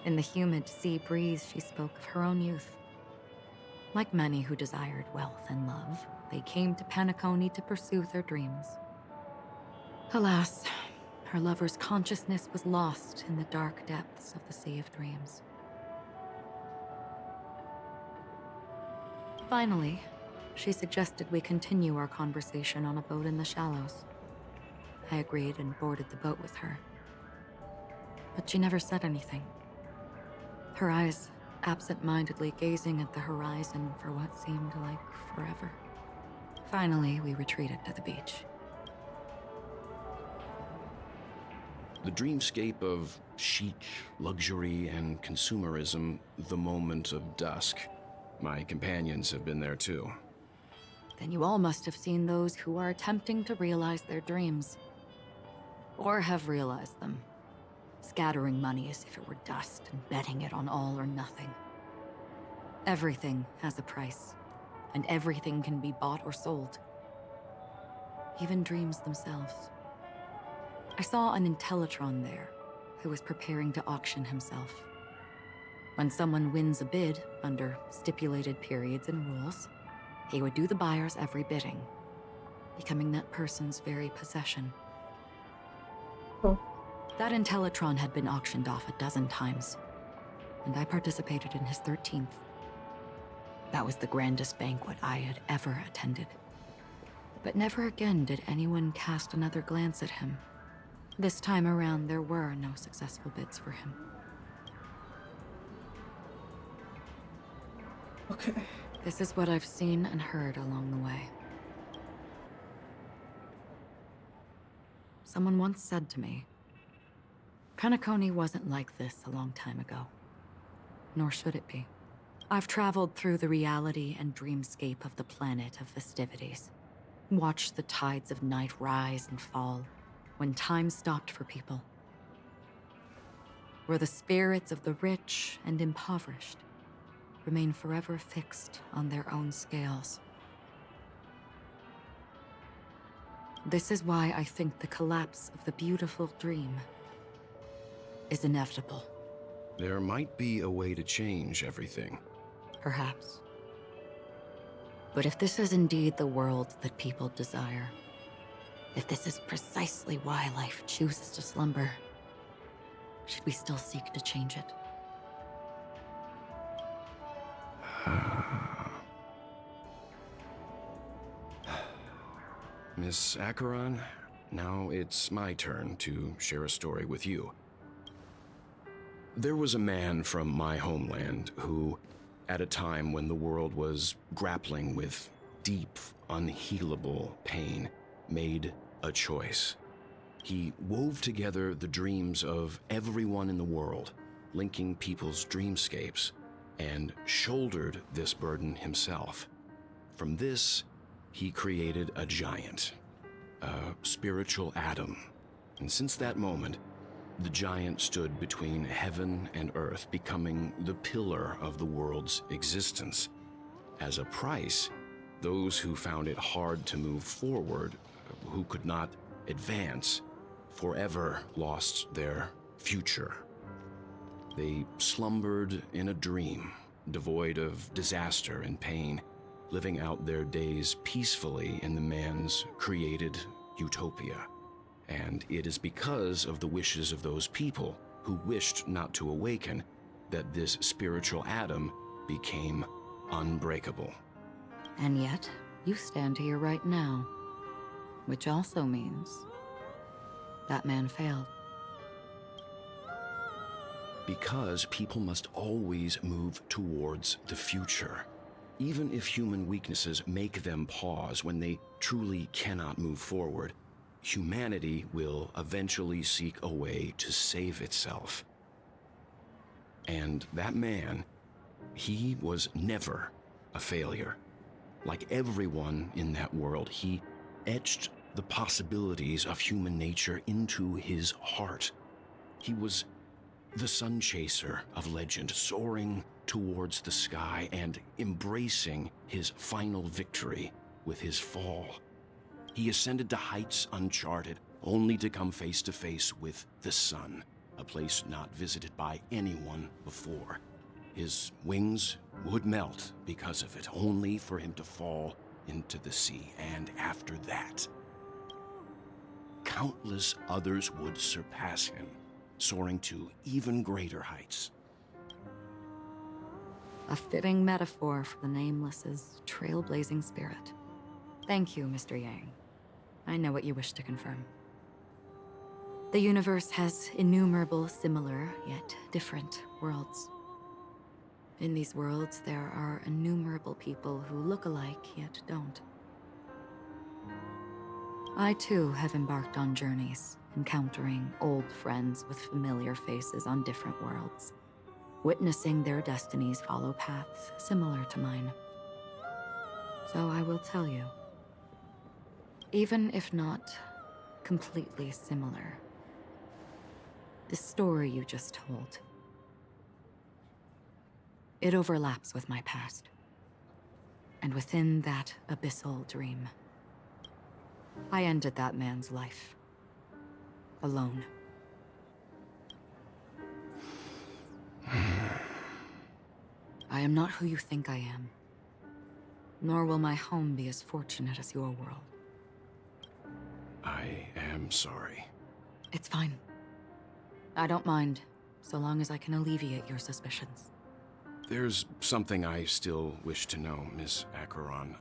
In the humid sea breeze, she spoke of her own youth. Like many who desired wealth and love, they came to Penacony to pursue their dreams. Alas, her lover's consciousness was lost in the dark depths of the Sea of Dreams. Finally, she suggested we continue our conversation on a boat in the shallows. I agreed and boarded the boat with her. But she never said anything. Her eyes absent-mindedly gazing at the horizon for what seemed like forever. Finally, we retreated to the beach. The dreamscape of chic, luxury, and consumerism, the moment of dusk. My companions have been there too. Then you all must have seen those who are attempting to realize their dreams. Or have realized them. Scattering money as if it were dust and betting it on all or nothing. Everything has a price. and everything can be bought or sold. Even dreams themselves. I saw an Intellitron there, who was preparing to auction himself. When someone wins a bid under stipulated periods and rules, he would do the buyer's every bidding, becoming that person's very possession. Oh. That Intellitron had been auctioned off a dozen times, and I participated in his 13th. That was the grandest banquet I had ever attended. But never again did anyone cast another glance at him. This time around, there were no successful bids for him. Okay. This is what I've seen and heard along the way. Someone once said to me, Penacony wasn't like this a long time ago. Nor should it be. I've traveled through the reality and dreamscape of the planet of festivities. Watched the tides of night rise and fall when time stopped for people. Where the spirits of the rich and impoverished remain forever fixed on their own scales. This is why I think the collapse of the beautiful dream is inevitable. There might be a way to change everything. Perhaps. But if this is indeed the world that people desire, if this is precisely why life chooses to slumber, should we still seek to change it? Miss Acheron, now it's my turn to share a story with you. There was a man from my homeland who, at a time when the world was grappling with deep, unhealable pain, made a choice. He wove together the dreams of everyone in the world, linking people's dreamscapes, and shouldered this burden himself. From this, he created a giant, a spiritual atom. And since that moment, the giant stood between heaven and earth, becoming the pillar of the world's existence. As a price, those who found it hard to move forward, who could not advance, forever lost their future. They slumbered in a dream, devoid of disaster and pain, living out their days peacefully in the man's created utopia. And it is because of the wishes of those people who wished not to awaken that this spiritual atom became unbreakable. And yet, you stand here right now, which also means that man failed. Because people must always move towards the future. Even if human weaknesses make them pause when they truly cannot move forward, humanity will eventually seek a way to save itself. And that man, he was never a failure. Like everyone in that world, he etched the possibilities of human nature into his heart. He was the sun chaser of legend, soaring towards the sky and embracing his final victory with his fall. He ascended to heights uncharted, only to come face to face with the sun, a place not visited by anyone before. His wings would melt because of it, only for him to fall into the sea. And after that, countless others would surpass him, soaring to even greater heights. A fitting metaphor for the Nameless's trailblazing spirit. Thank you, Mr. Yang. I know what you wish to confirm. The universe has innumerable similar, yet different worlds. In these worlds, there are innumerable people who look alike, yet don't. I too have embarked on journeys, encountering old friends with familiar faces on different worlds, witnessing their destinies follow paths similar to mine. So I will tell you, even if not completely similar, the story you just told, it overlaps with my past. And within that abyssal dream, I ended that man's life. Alone. I am not who you think I am. Nor will my home be as fortunate as your world. I am sorry. It's fine. I don't mind, so long as I can alleviate your suspicions. There's something I still wish to know, Miss Acheron.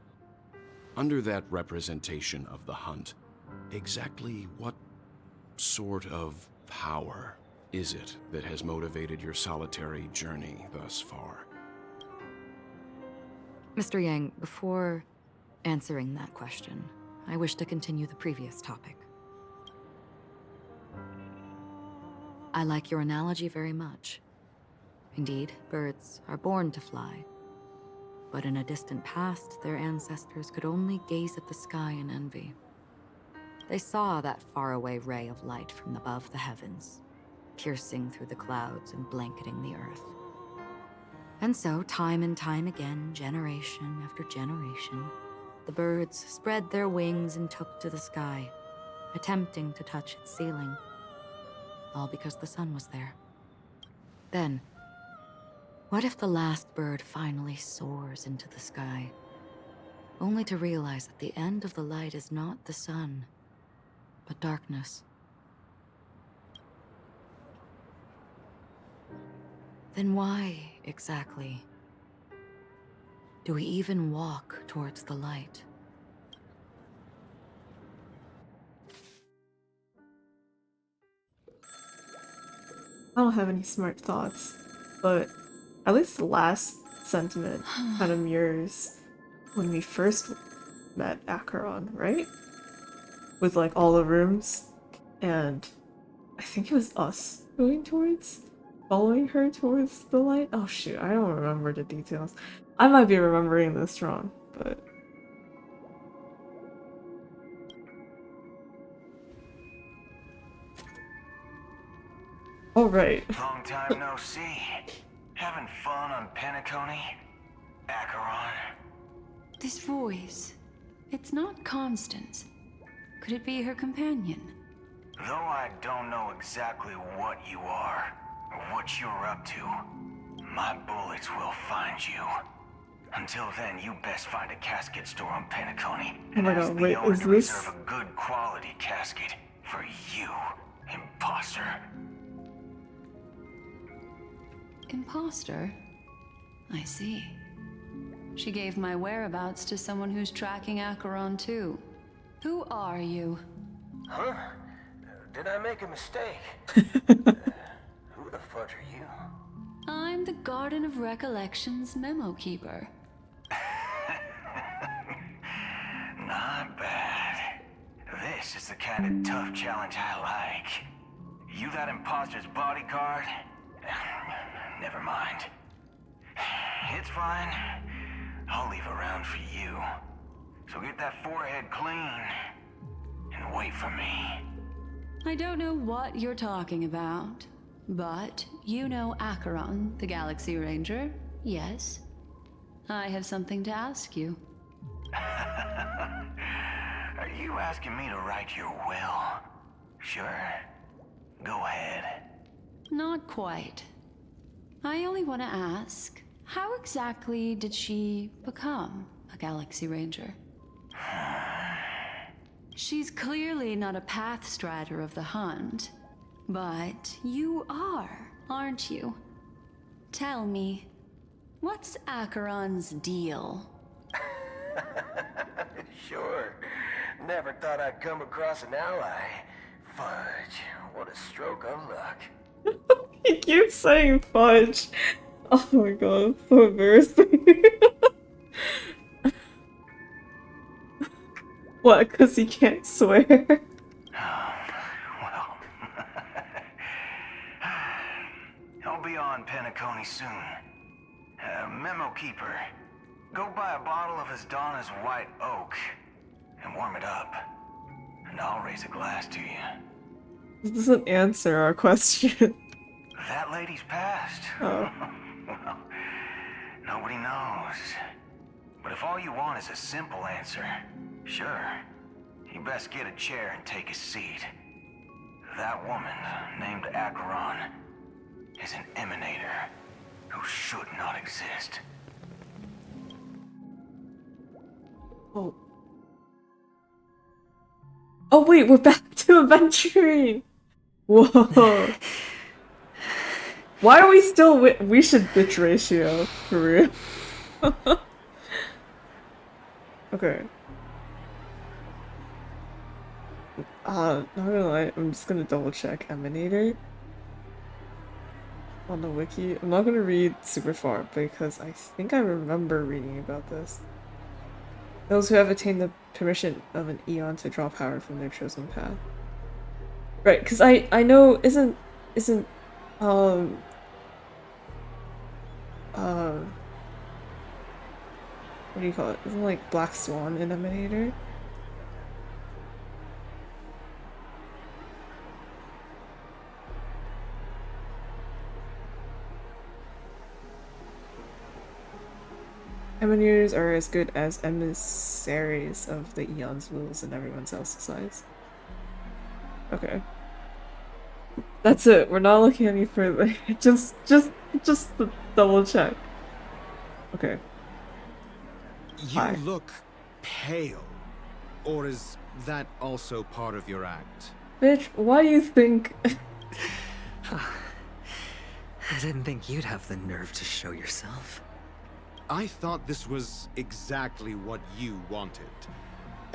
Under that representation of the hunt, exactly what sort of power is it that has motivated your solitary journey thus far? Mr. Yang, before answering that question, I wish to continue the previous topic. I like your analogy very much. Indeed, birds are born to fly. But in a distant past, their ancestors could only gaze at the sky in envy. They saw that faraway ray of light from above the heavens, piercing through the clouds and blanketing the earth. And so, time and time again, generation after generation, the birds spread their wings and took to the sky, attempting to touch its ceiling. All because the sun was there. Then, what if the last bird finally soars into the sky, only to realize that the end of the light is not the sun, but darkness? Then why, exactly, do we even walk towards the light? I don't have any smart thoughts, but at least the last sentiment kind of mirrors when we first met Acheron, right? With like all the rooms, and I think it was us going towards, following her towards the light. Oh shoot, I don't remember the details. I might be remembering this wrong, but... All right. Long time no see. Having fun on Penacony? Acheron? This voice, it's not Constance. Could it be her companion? Though I don't know exactly what you are, or what you're up to, my bullets will find you. Until then, you best find a casket store on Penacony. Oh my and ask god, the wait, owner is to this... reserve a good quality casket for you, imposter. Imposter? I see. She gave my whereabouts to someone who's tracking Acheron too. Who are you? Huh? Did I make a mistake? Who the fudge are you? I'm the Garden of Recollection's memo keeper. Not bad. This is the kind of tough challenge I like. You that imposter's bodyguard? Never mind. It's fine. I'll leave a round for you. So get that forehead clean and wait for me. I don't know what you're talking about, but you know Acheron, the Galaxy Ranger, yes? I have something to ask you. Are you asking me to write your will? Sure. Go ahead. Not quite. I only want to ask, how exactly did she become a Galaxy Ranger? She's clearly not a path strider of the hunt, but you are, aren't you? Tell me, what's Acheron's deal? Sure. Never thought I'd come across an ally. Fudge, what a stroke of luck. He keeps saying fudge. Oh my god, so embarrassing. What, because he can't swear? Well, I'll be on Penacony soon. Memo keeper, go buy a bottle of his Donna's White Oak and warm it up, and I'll raise a glass to you. This doesn't answer our question. That lady's passed. Oh. Well, nobody knows. But if If all you want is a simple answer, sure. You best get a chair and take a seat. That woman, named Acheron, is an emanator who should not exist. Oh. Oh wait, we're back to adventuring! Whoa. Why are we still we should bitch ratio, for real. Okay. Not gonna lie, I'm just gonna double check Emanator on the wiki. I'm not gonna read super far because I think I remember reading about this. Those who have attained the permission of an Eon to draw power from their chosen path. Right, because I know isn't what do you call it? Isn't like Black Swan an Emanator? Emanators are as good as emissaries of the Eon's wills in everyone else's eyes. Okay. That's it. We're not looking any further. just to double check. Okay. You look pale. Or is that also part of your act? Bitch, why do you think... I didn't think you'd have the nerve to show yourself. I thought this was exactly what you wanted.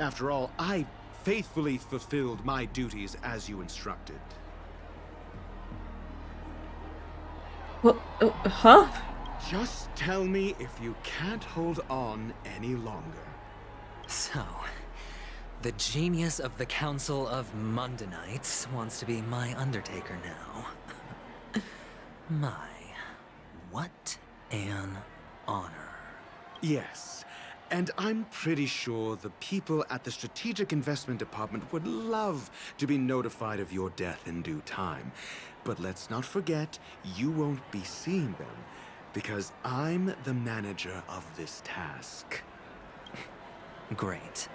After all, I faithfully fulfilled my duties as you instructed. What? Huh? Just tell me if you can't hold on any longer. So, the genius of the Council of Mundanites wants to be my Undertaker now. What an honor. Yes, and I'm pretty sure the people at the Strategic Investment Department would love to be notified of your death in due time. But let's not forget, you won't be seeing them, because I'm the manager of this task. Great.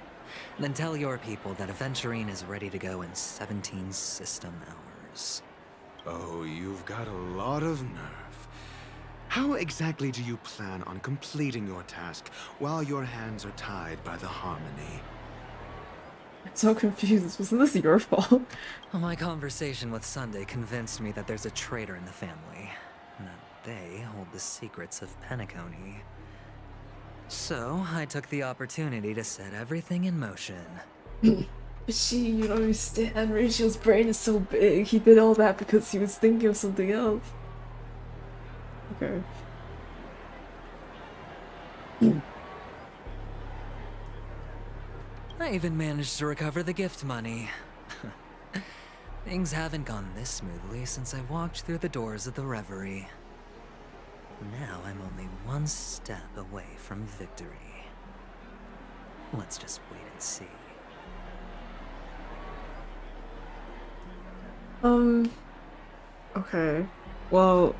Then tell your people that Aventurine is ready to go in 17 system hours. Oh, you've got a lot of nerve. How exactly do you plan on completing your task while your hands are tied by the Harmony? I'm so confused. Wasn't this your fault? My conversation with Sunday convinced me that there's a traitor in the family, and that they hold the secrets of Penacony. So, I took the opportunity to set everything in motion. But you don't understand. Rachel's brain is so big. He did all that because he was thinking of something else. Okay. I even managed to recover the gift money. Things haven't gone this smoothly since I walked through the doors of the Reverie. Now I'm only one step away from victory. Let's just wait and see. Okay. Well...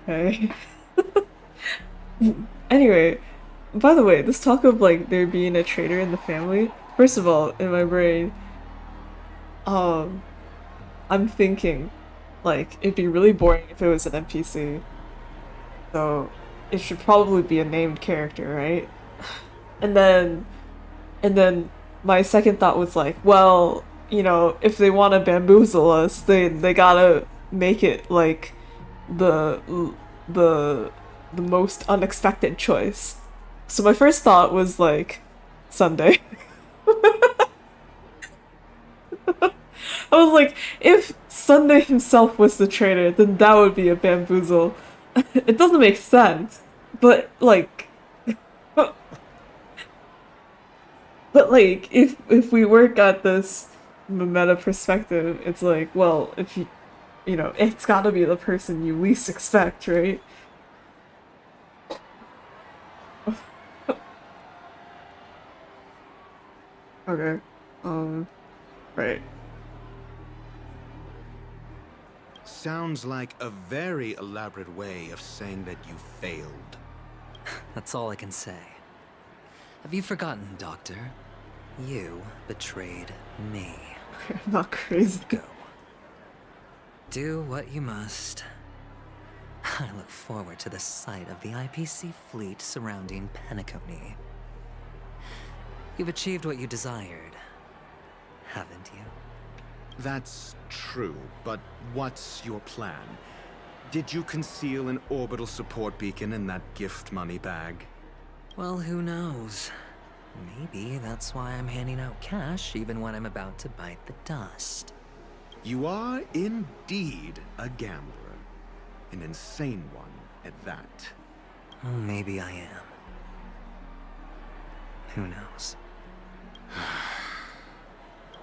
Okay. Anyway, by the way, this talk of like there being a traitor in the family, first of all, in my brain, I'm thinking like it'd be really boring if it was an NPC. So it should probably be a named character, right? And then my second thought was like, well, you know, if they want to bamboozle us, they gotta make it like the most unexpected choice. So my first thought was like Sunday. I was like, if Sunday himself was the traitor, then that would be a bamboozle. It doesn't make sense, but like but like if we work at this meta perspective, it's like, well, if you know, it's gotta be the person you least expect, right? Okay. Right. sounds like a very elaborate way of saying that you failed. That's all I can say. Have you forgotten, Doctor? You betrayed me. I'm not crazy. Go. Do what you must. I look forward to the sight of the IPC fleet surrounding Penacony. You've achieved what you desired, haven't you? That's true, but what's your plan? Did you conceal an orbital support beacon in that gift money bag? Well, who knows? Maybe that's why I'm handing out cash even when I'm about to bite the dust. You are indeed a gambler. An insane one at that. Oh, maybe I am. Who knows?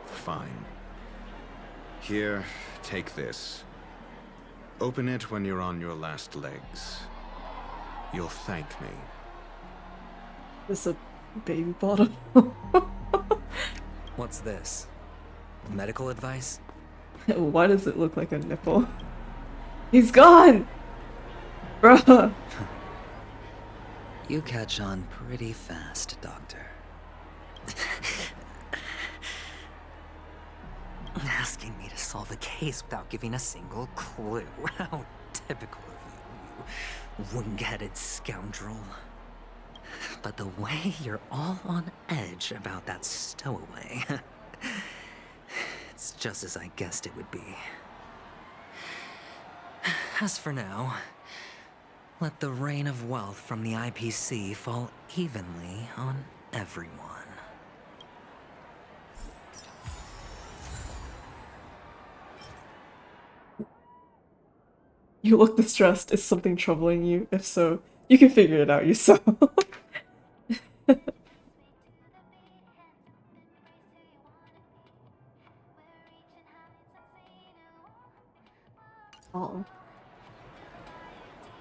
Fine. Here, take this. Open it when you're on your last legs. You'll thank me. This a baby bottle. What's this? Medical advice? Why does it look like a nipple? He's gone! Bruh. You catch on pretty fast, Doctor. Asking me to solve a case without giving a single clue. How typical of you, you wing-headed scoundrel. But the way you're all on edge about that stowaway, it's just as I guessed it would be. As for now, let the rain of wealth from the IPC fall evenly on everyone. You look distressed. Is something troubling you? If so, you can figure it out yourself. Oh.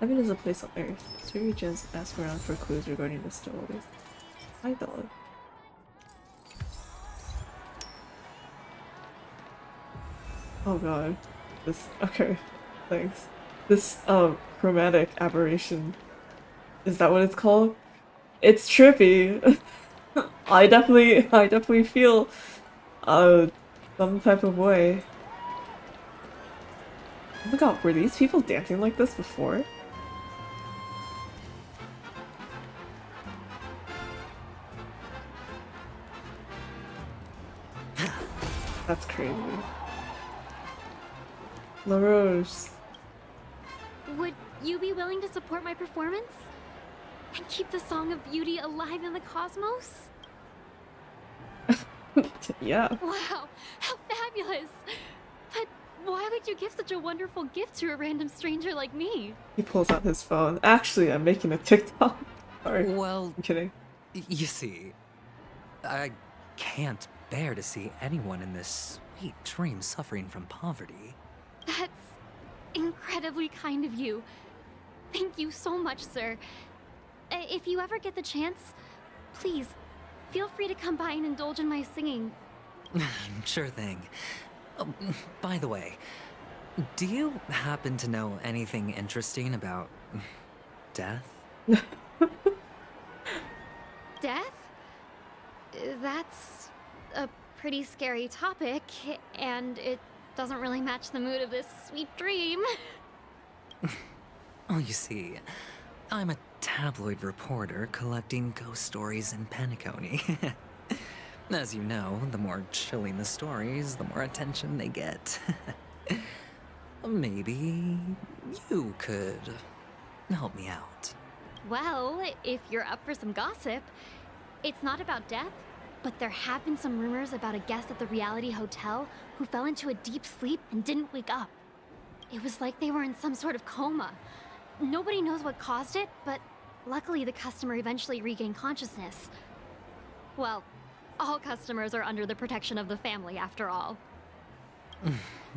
Heaven is a place on Earth. Siri Jens ask around for clues regarding the stowaways. Hi, dog. Oh god. This. Okay. Thanks. This, chromatic aberration. Is that what it's called? It's trippy. I definitely feel, some type of way. Oh my god, were these people dancing like this before? That's crazy. La Rose. Would you be willing to support my performance? And keep the Song of Beauty alive in the cosmos? Yeah. Wow, how fabulous! But why would you give such a wonderful gift to a random stranger like me? He pulls out his phone. Actually, I'm making a TikTok. Sorry. Well, I'm kidding. You see, I can't bear to see anyone in this sweet dream suffering from poverty. That's incredibly kind of you. Thank you so much, sir. If you ever get the chance, please, feel free to come by and indulge in my singing. Sure thing. Oh, by the way, do you happen to know anything interesting about death? Death? That's a pretty scary topic, and it doesn't really match the mood of this sweet dream. Oh, you see, I'm a tabloid reporter collecting ghost stories in Penacony. As you know, the more chilling the stories, the more attention they get. Maybe you could help me out. Well, if you're up for some gossip, it's not about death, but there have been some rumors about a guest at the Reality Hotel who fell into a deep sleep and didn't wake up. It was like they were in some sort of coma. Nobody knows what caused it, but luckily the customer eventually regained consciousness. Well, all customers are under the protection of the family, after all.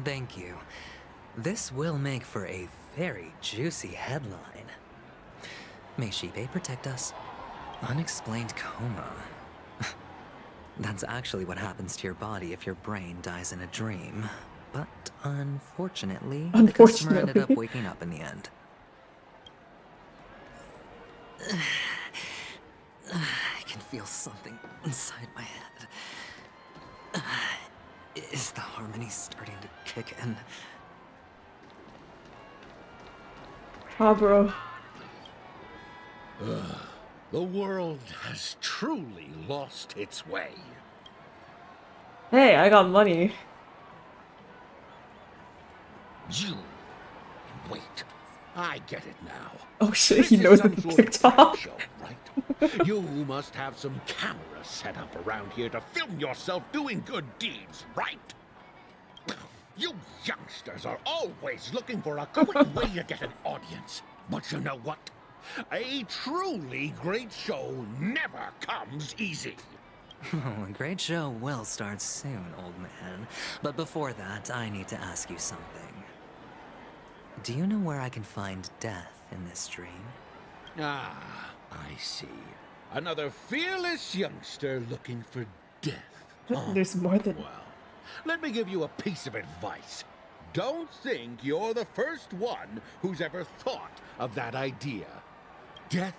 Thank you. This will make for a very juicy headline. May Shibe protect us. Unexplained coma. That's actually what happens to your body if your brain dies in a dream. But unfortunately, the customer ended up waking up in the end. I can feel something inside my head. Is the harmony starting to kick in? Bro. The world has truly lost its way. Hey, I got money. You wait. I get it now. Oh shit, he knows that the TikTok. Show, right? You must have some cameras set up around here to film yourself doing good deeds, right? You youngsters are always looking for a quick way to get an audience. But you know what? A truly great show never comes easy. Oh, a great show will start soon, old man. But before that, I need to ask you something. Do you know where I can find death in this dream? Ah, I see. Another fearless youngster looking for death. There's more than... Well, let me give you a piece of advice. Don't think you're the first one who's ever thought of that idea. Death?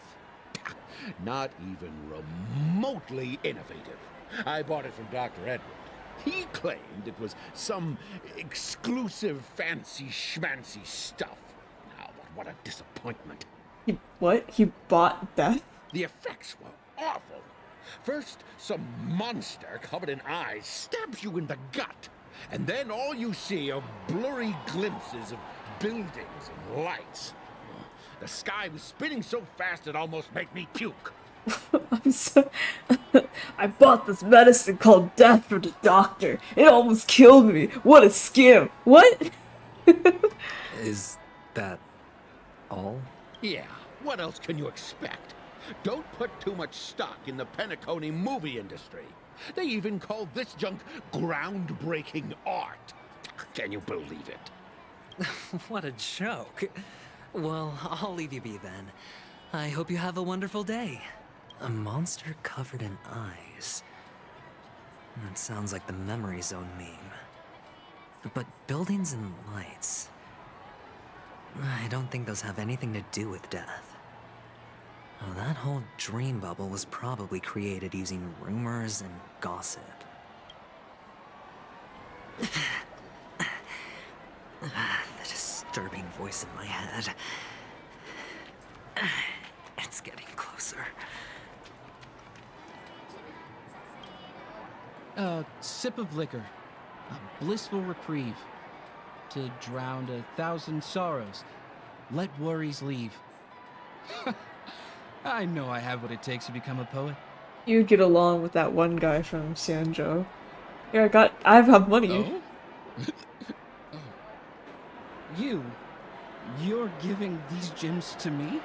Not even remotely innovative. I bought it from Dr. Edward. He claimed it was some exclusive fancy schmancy stuff. Now, what a disappointment. What? He bought death? The effects were awful. First, some monster covered in eyes stabs you in the gut. And then all you see are blurry glimpses of buildings and lights. The sky was spinning so fast it almost made me puke. I bought this medicine called death from the doctor. It almost killed me. What a scam. What? Is that all? Yeah, what else can you expect? Don't put too much stock in the Penacony movie industry. They even call this junk groundbreaking art. Can you believe it? What a joke. Well, I'll leave you be then. I hope you have a wonderful day. A monster covered in eyes. That sounds like the Memory Zone meme. But buildings and lights... I don't think those have anything to do with death. Oh, that whole dream bubble was probably created using rumors and gossip. The disturbing voice in my head. It's getting closer. A sip of liquor. A blissful reprieve. To drown 1,000 sorrows. Let worries leave. I know I have what it takes to become a poet. You get along with that one guy from Sanjo. Here, I have money. Oh? You're giving these gems to me?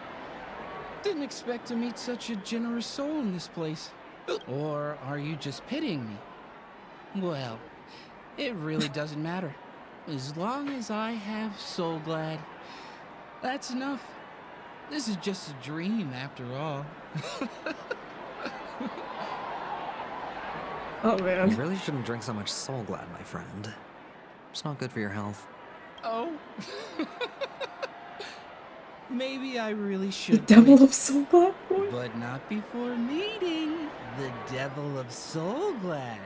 Didn't expect to meet such a generous soul in this place. Or are you just pitying me? Well, it really doesn't matter. As long as I have Soul Glad, that's enough. This is just a dream after all. Oh man. You really shouldn't drink so much Soul Glad, my friend. It's not good for your health. Oh. Maybe I really should. The Devil of Soul Glad? But not before meeting the Devil of Soul Glad.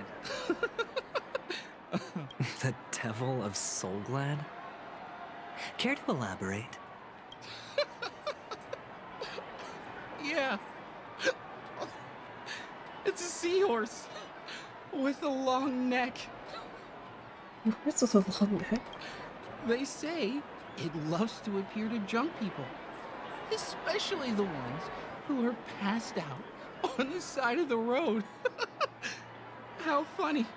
The Devil of Soul Glad? Care to elaborate? Yeah. It's a seahorse with a long neck. What's with a long neck? They say it loves to appear to drunk people, especially the ones who are passed out on the side of the road. How funny.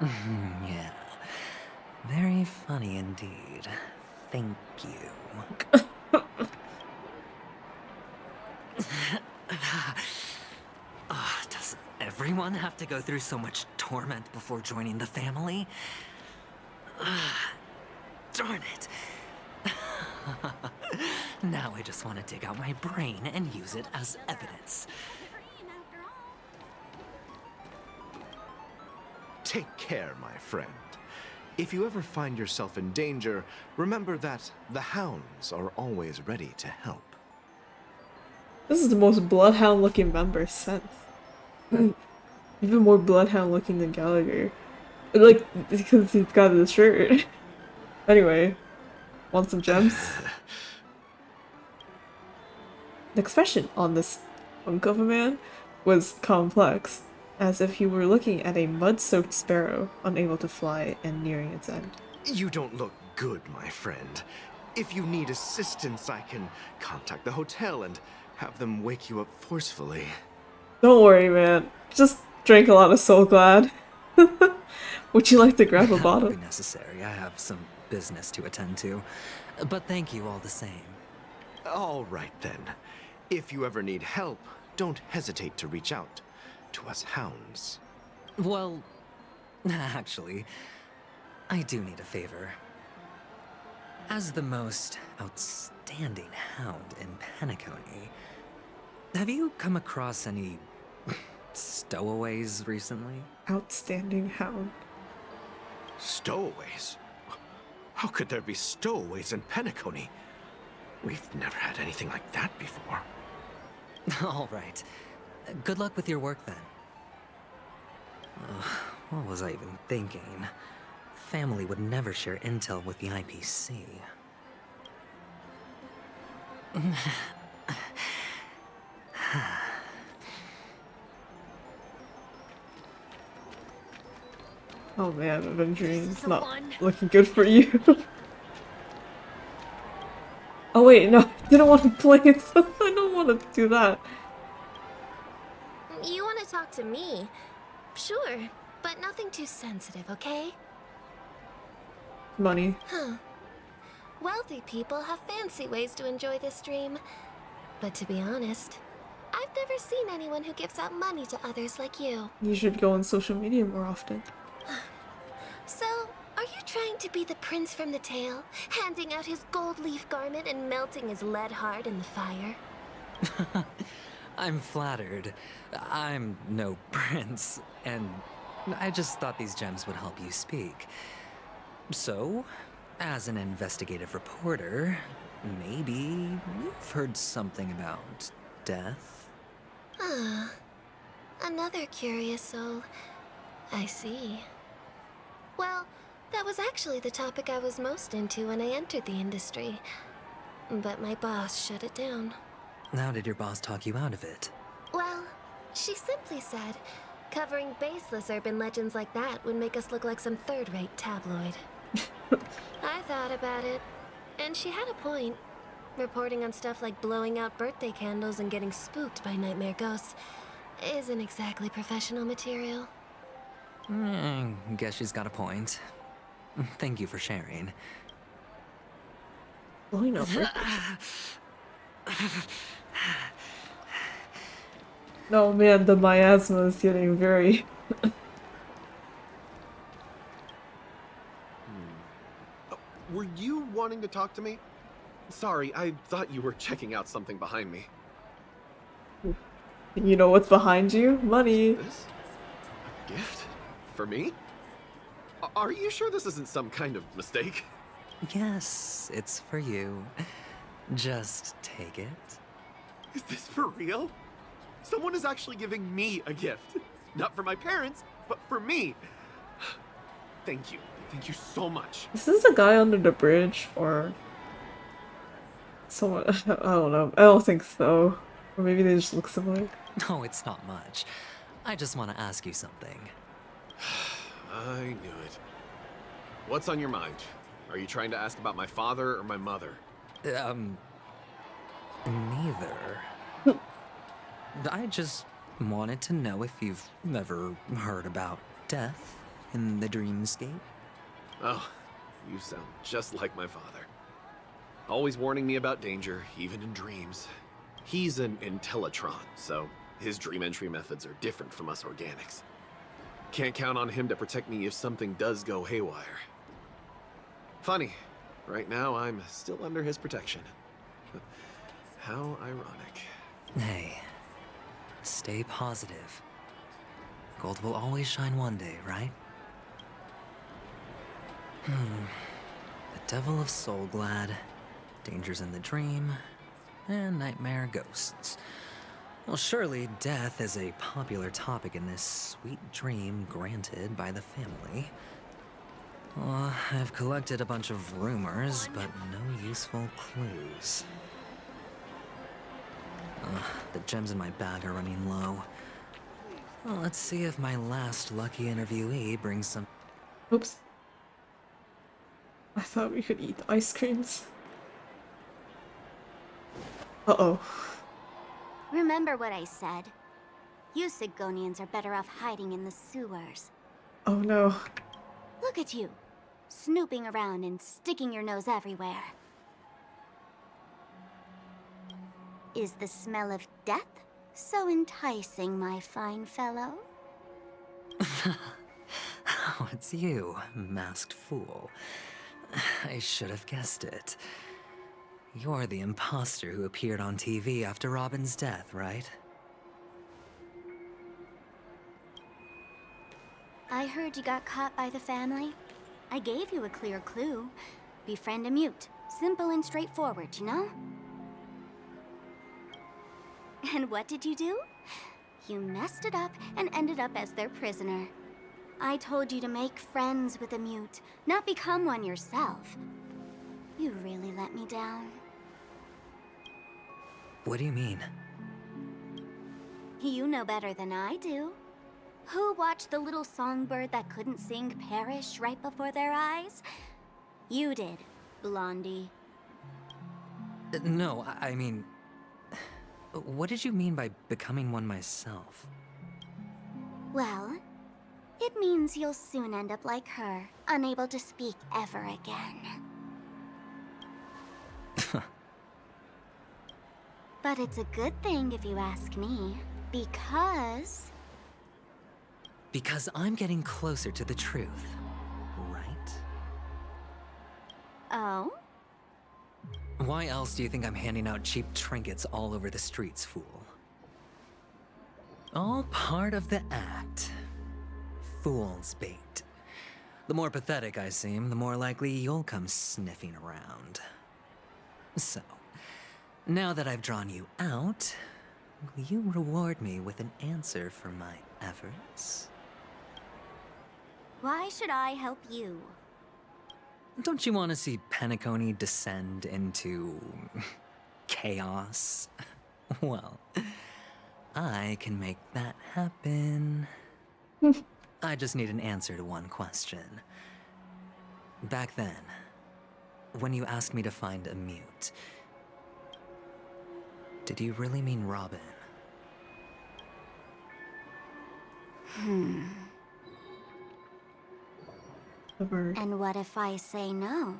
Yeah. Very funny indeed. Thank you. Does everyone have to go through so much torment before joining the family? Darn it. Now I just want to dig out my brain and use it as evidence. Take care, my friend. If you ever find yourself in danger, remember that the hounds are always ready to help. This is the most bloodhound looking member since. Even more bloodhound looking than Gallagher. Like, because he's got his shirt. Anyway, want some gems? The expression on this hunk of a man was complex, as if he were looking at a mud-soaked sparrow unable to fly and nearing its end. You don't look good, my friend. If you need assistance, I can contact the hotel and have them wake you up forcefully. Don't worry, man. Just drank a lot of Soul Glad. Would you like to grab a That bottle? won't be necessary. I have some business to attend to. But thank you all the same. All right then. If you ever need help, don't hesitate to reach out to us hounds. Well, actually, I do need a favor. As the most outstanding hound in Penacony, have you come across any stowaways recently? Outstanding hound. Stowaways? How could there be stowaways in Penacony? We've never had anything like that before. All right. Good luck with your work then. What was I even thinking? Family would never share intel with the IPC. Oh man, Aventuring's not looking good for you. Oh wait, no, I didn't want to play it, so I don't want to do that. You want to talk to me? Sure, but nothing too sensitive, okay? Money. Huh. Wealthy people have fancy ways to enjoy this dream. But to be honest, I've never seen anyone who gives out money to others like you. You should go on social media more often. So, are you trying to be the prince from the tale, handing out his gold leaf garment and melting his lead heart in the fire? I'm flattered. I'm no prince, and I just thought these gems would help you speak. So, as an investigative reporter, maybe you've heard something about death? Ah, another curious soul. I see. Well, that was actually the topic I was most into when I entered the industry. But my boss shut it down. How did your boss talk you out of it? Well, she simply said, covering baseless urban legends like that would make us look like some third-rate tabloid. I thought about it, and she had a point. Reporting on stuff like blowing out birthday candles and getting spooked by nightmare ghosts isn't exactly professional material. Guess she's got a point. Thank you for sharing. Blowing out birthday. No man, the miasma is getting very... Were you wanting to talk to me? Sorry, I thought you were checking out something behind me. You know what's behind you? Money. This? A gift? For me? Are you sure this isn't some kind of mistake? Yes, it's for you. Just take it. Is this for real? Someone is actually giving me a gift. Not for my parents, but for me. Thank you. Thank you so much. Is this a guy under the bridge, or... someone? I don't know. I don't think so. Or maybe they just look similar. No, it's not much. I just want to ask you something. I knew it. What's on your mind? Are you trying to ask about my father or my mother? Neither. I just wanted to know if you've ever heard about death in the dreamscape. Oh, you sound just like my father. Always warning me about danger, even in dreams. He's an Intellitron, so his dream entry methods are different from us organics. Can't count on him to protect me if something does go haywire. Funny, right now I'm still under his protection. How ironic. Hey, stay positive. Gold will always shine one day, right? The Devil of Soulglad, Dangers in the Dream, and Nightmare Ghosts. Well, surely death is a popular topic in this sweet dream granted by the family. Well, I've collected a bunch of rumors, but no useful clues. The gems in my bag are running low. Well, let's see if my last lucky interviewee brings some... Oops. I thought we could eat ice creams. Uh-oh. Remember what I said. You Sigonians are better off hiding in the sewers. Oh no. Look at you, snooping around and sticking your nose everywhere. Is the smell of death so enticing, my fine fellow? Oh, it's you, masked fool. I should have guessed it. You're the imposter who appeared on TV after Robin's death, right? I heard you got caught by the family. I gave you a clear clue. Befriend a mute. Simple and straightforward, you know? And what did you do? You messed it up and ended up as their prisoner. I told you to make friends with a mute, not become one yourself. You really let me down. What do you mean? You know better than I do. Who watched the little songbird that couldn't sing perish right before their eyes? You did, Blondie. No, I mean... What did you mean by becoming one myself? Well, it means you'll soon end up like her, unable to speak ever again. But it's a good thing if you ask me, because... Because I'm getting closer to the truth, right? Oh? Why else do you think I'm handing out cheap trinkets all over the streets, fool? All part of the act. Fool's bait. The more pathetic I seem, the more likely you'll come sniffing around. So, now that I've drawn you out, will you reward me with an answer for my efforts? Why should I help you? Don't you want to see Penacony descend into... chaos? Well, I can make that happen. I just need an answer to one question. Back then, when you asked me to find a mute, did you really mean Robin? And what if I say no?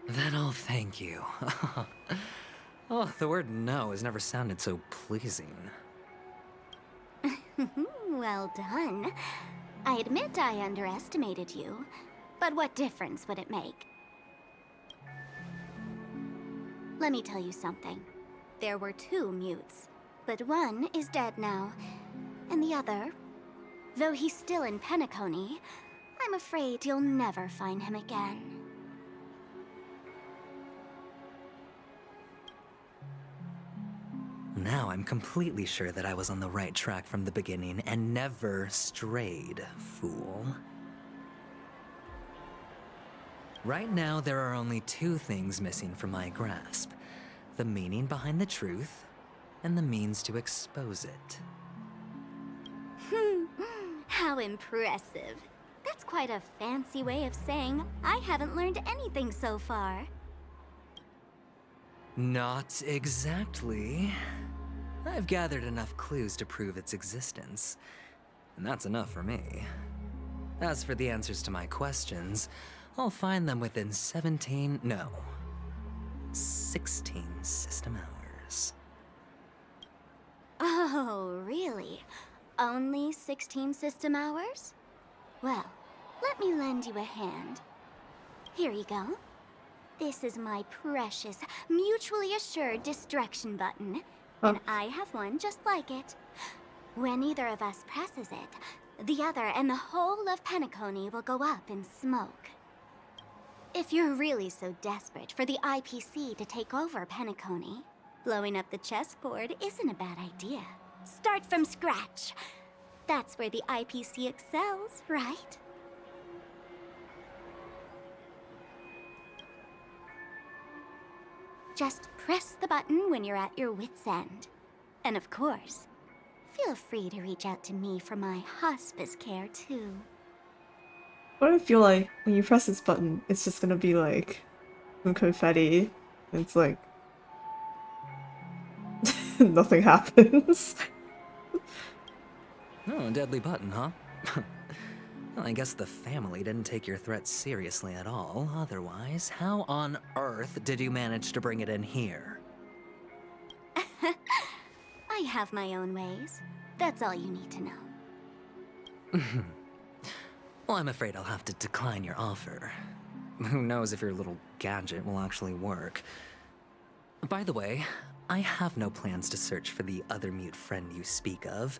Then I'll thank you. Oh, the word no has never sounded so pleasing. Well done. I admit I underestimated you, but what difference would it make? Let me tell you something. There were 2 mutes, but one is dead now, and the other, though he's still in Penacony, I'm afraid you'll never find him again. Now I'm completely sure that I was on the right track from the beginning and never strayed, fool. Right now, there are only 2 things missing from my grasp. The meaning behind the truth, and the means to expose it. How impressive. That's quite a fancy way of saying I haven't learned anything so far. Not exactly. I've gathered enough clues to prove its existence, and that's enough for me. As for the answers to my questions, I'll find them within 16 system hours. Oh, really? Only 16 system hours? Well, let me lend you a hand. Here you go. This is my precious, mutually assured destruction button. And I have one just like it. When either of us presses it, the other and the whole of Penacony will go up in smoke. If you're really so desperate for the IPC to take over Penacony, blowing up the chessboard isn't a bad idea. Start from scratch. That's where the IPC excels, right? Just press the button when you're at your wit's end. And of course, feel free to reach out to me for my hospice care too. What I feel like when you press this button, it's just gonna be like some confetti. And it's like nothing happens. Oh, a deadly button, huh? Well, I guess the family didn't take your threat seriously at all. Otherwise, how on earth did you manage to bring it in here? I have my own ways. That's all you need to know. Well, I'm afraid I'll have to decline your offer. Who knows if your little gadget will actually work. By the way, I have no plans to search for the other mute friend you speak of.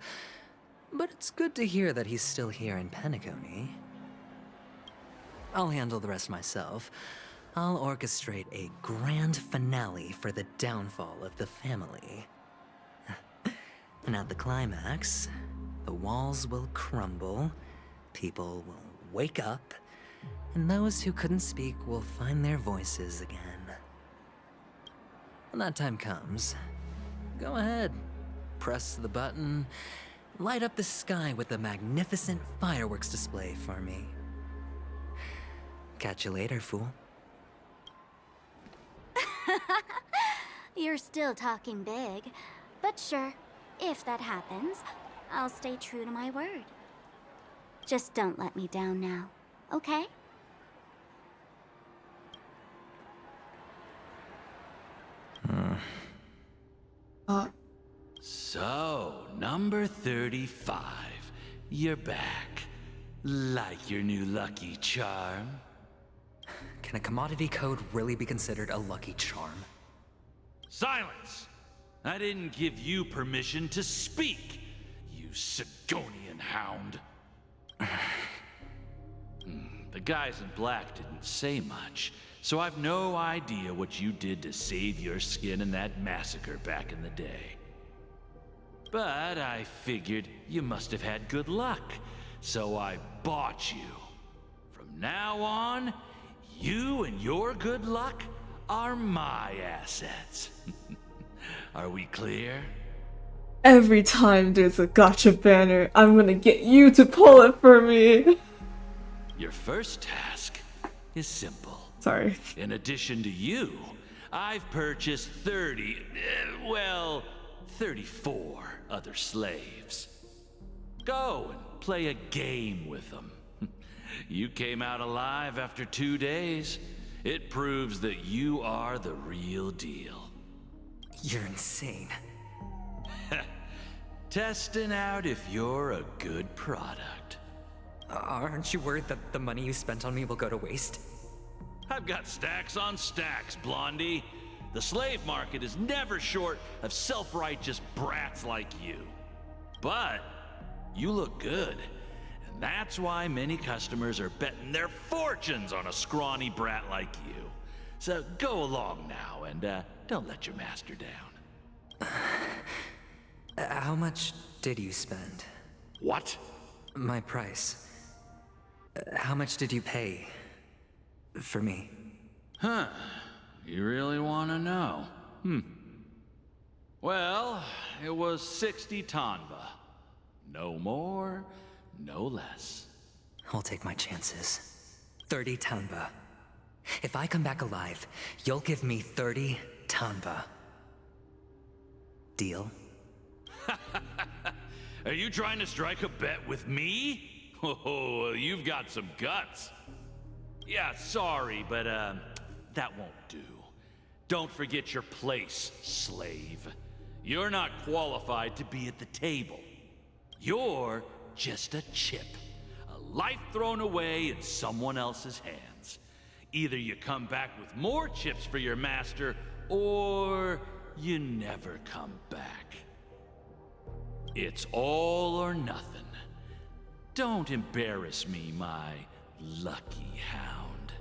But it's good to hear that he's still here in Penacony. I'll handle the rest myself. I'll orchestrate a grand finale for the downfall of the family. And at the climax, the walls will crumble, people will wake up, and those who couldn't speak will find their voices again. When that time comes, go ahead, press the button, light up the sky with a magnificent fireworks display for me. Catch you later, fool. You're still talking big, but sure, if that happens, I'll stay true to my word. Just don't let me down now, okay? So, number 35. You're back. Like your new lucky charm? Can a commodity code really be considered a lucky charm? Silence! I didn't give you permission to speak, you Sigonian hound. The guys in black didn't say much, so I've no idea what you did to save your skin in that massacre back in the day. But I figured you must have had good luck, so I bought you. From now on, you and your good luck are my assets. Are we clear? Every time there's a gacha banner, I'm gonna get you to pull it for me. Your first task is simple. Sorry. In addition to you, I've purchased 34 other slaves. Go and play a game with them. You came out alive after 2 days. It proves that you are the real deal. You're insane. Testing out if you're a good product. Aren't you worried that the money you spent on me will go to waste? I've got stacks on stacks, Blondie. The slave market is never short of self-righteous brats like you. But you look good, and that's why many customers are betting their fortunes on a scrawny brat like you. So go along now, and don't let your master down. How much did you spend? What? My price. How much did you pay for me? Huh. You really want to know? Well, it was 60 tanba. No more, no less. I'll take my chances. 30 tanba. If I come back alive, you'll give me 30 tanba. Deal? Are you trying to strike a bet with me? Oh, you've got some guts. Yeah, sorry, but that won't do. Don't forget your place, slave. You're not qualified to be at the table. You're just a chip. A life thrown away in someone else's hands. Either you come back with more chips for your master, or you never come back. It's all or nothing. Don't embarrass me, my lucky hound.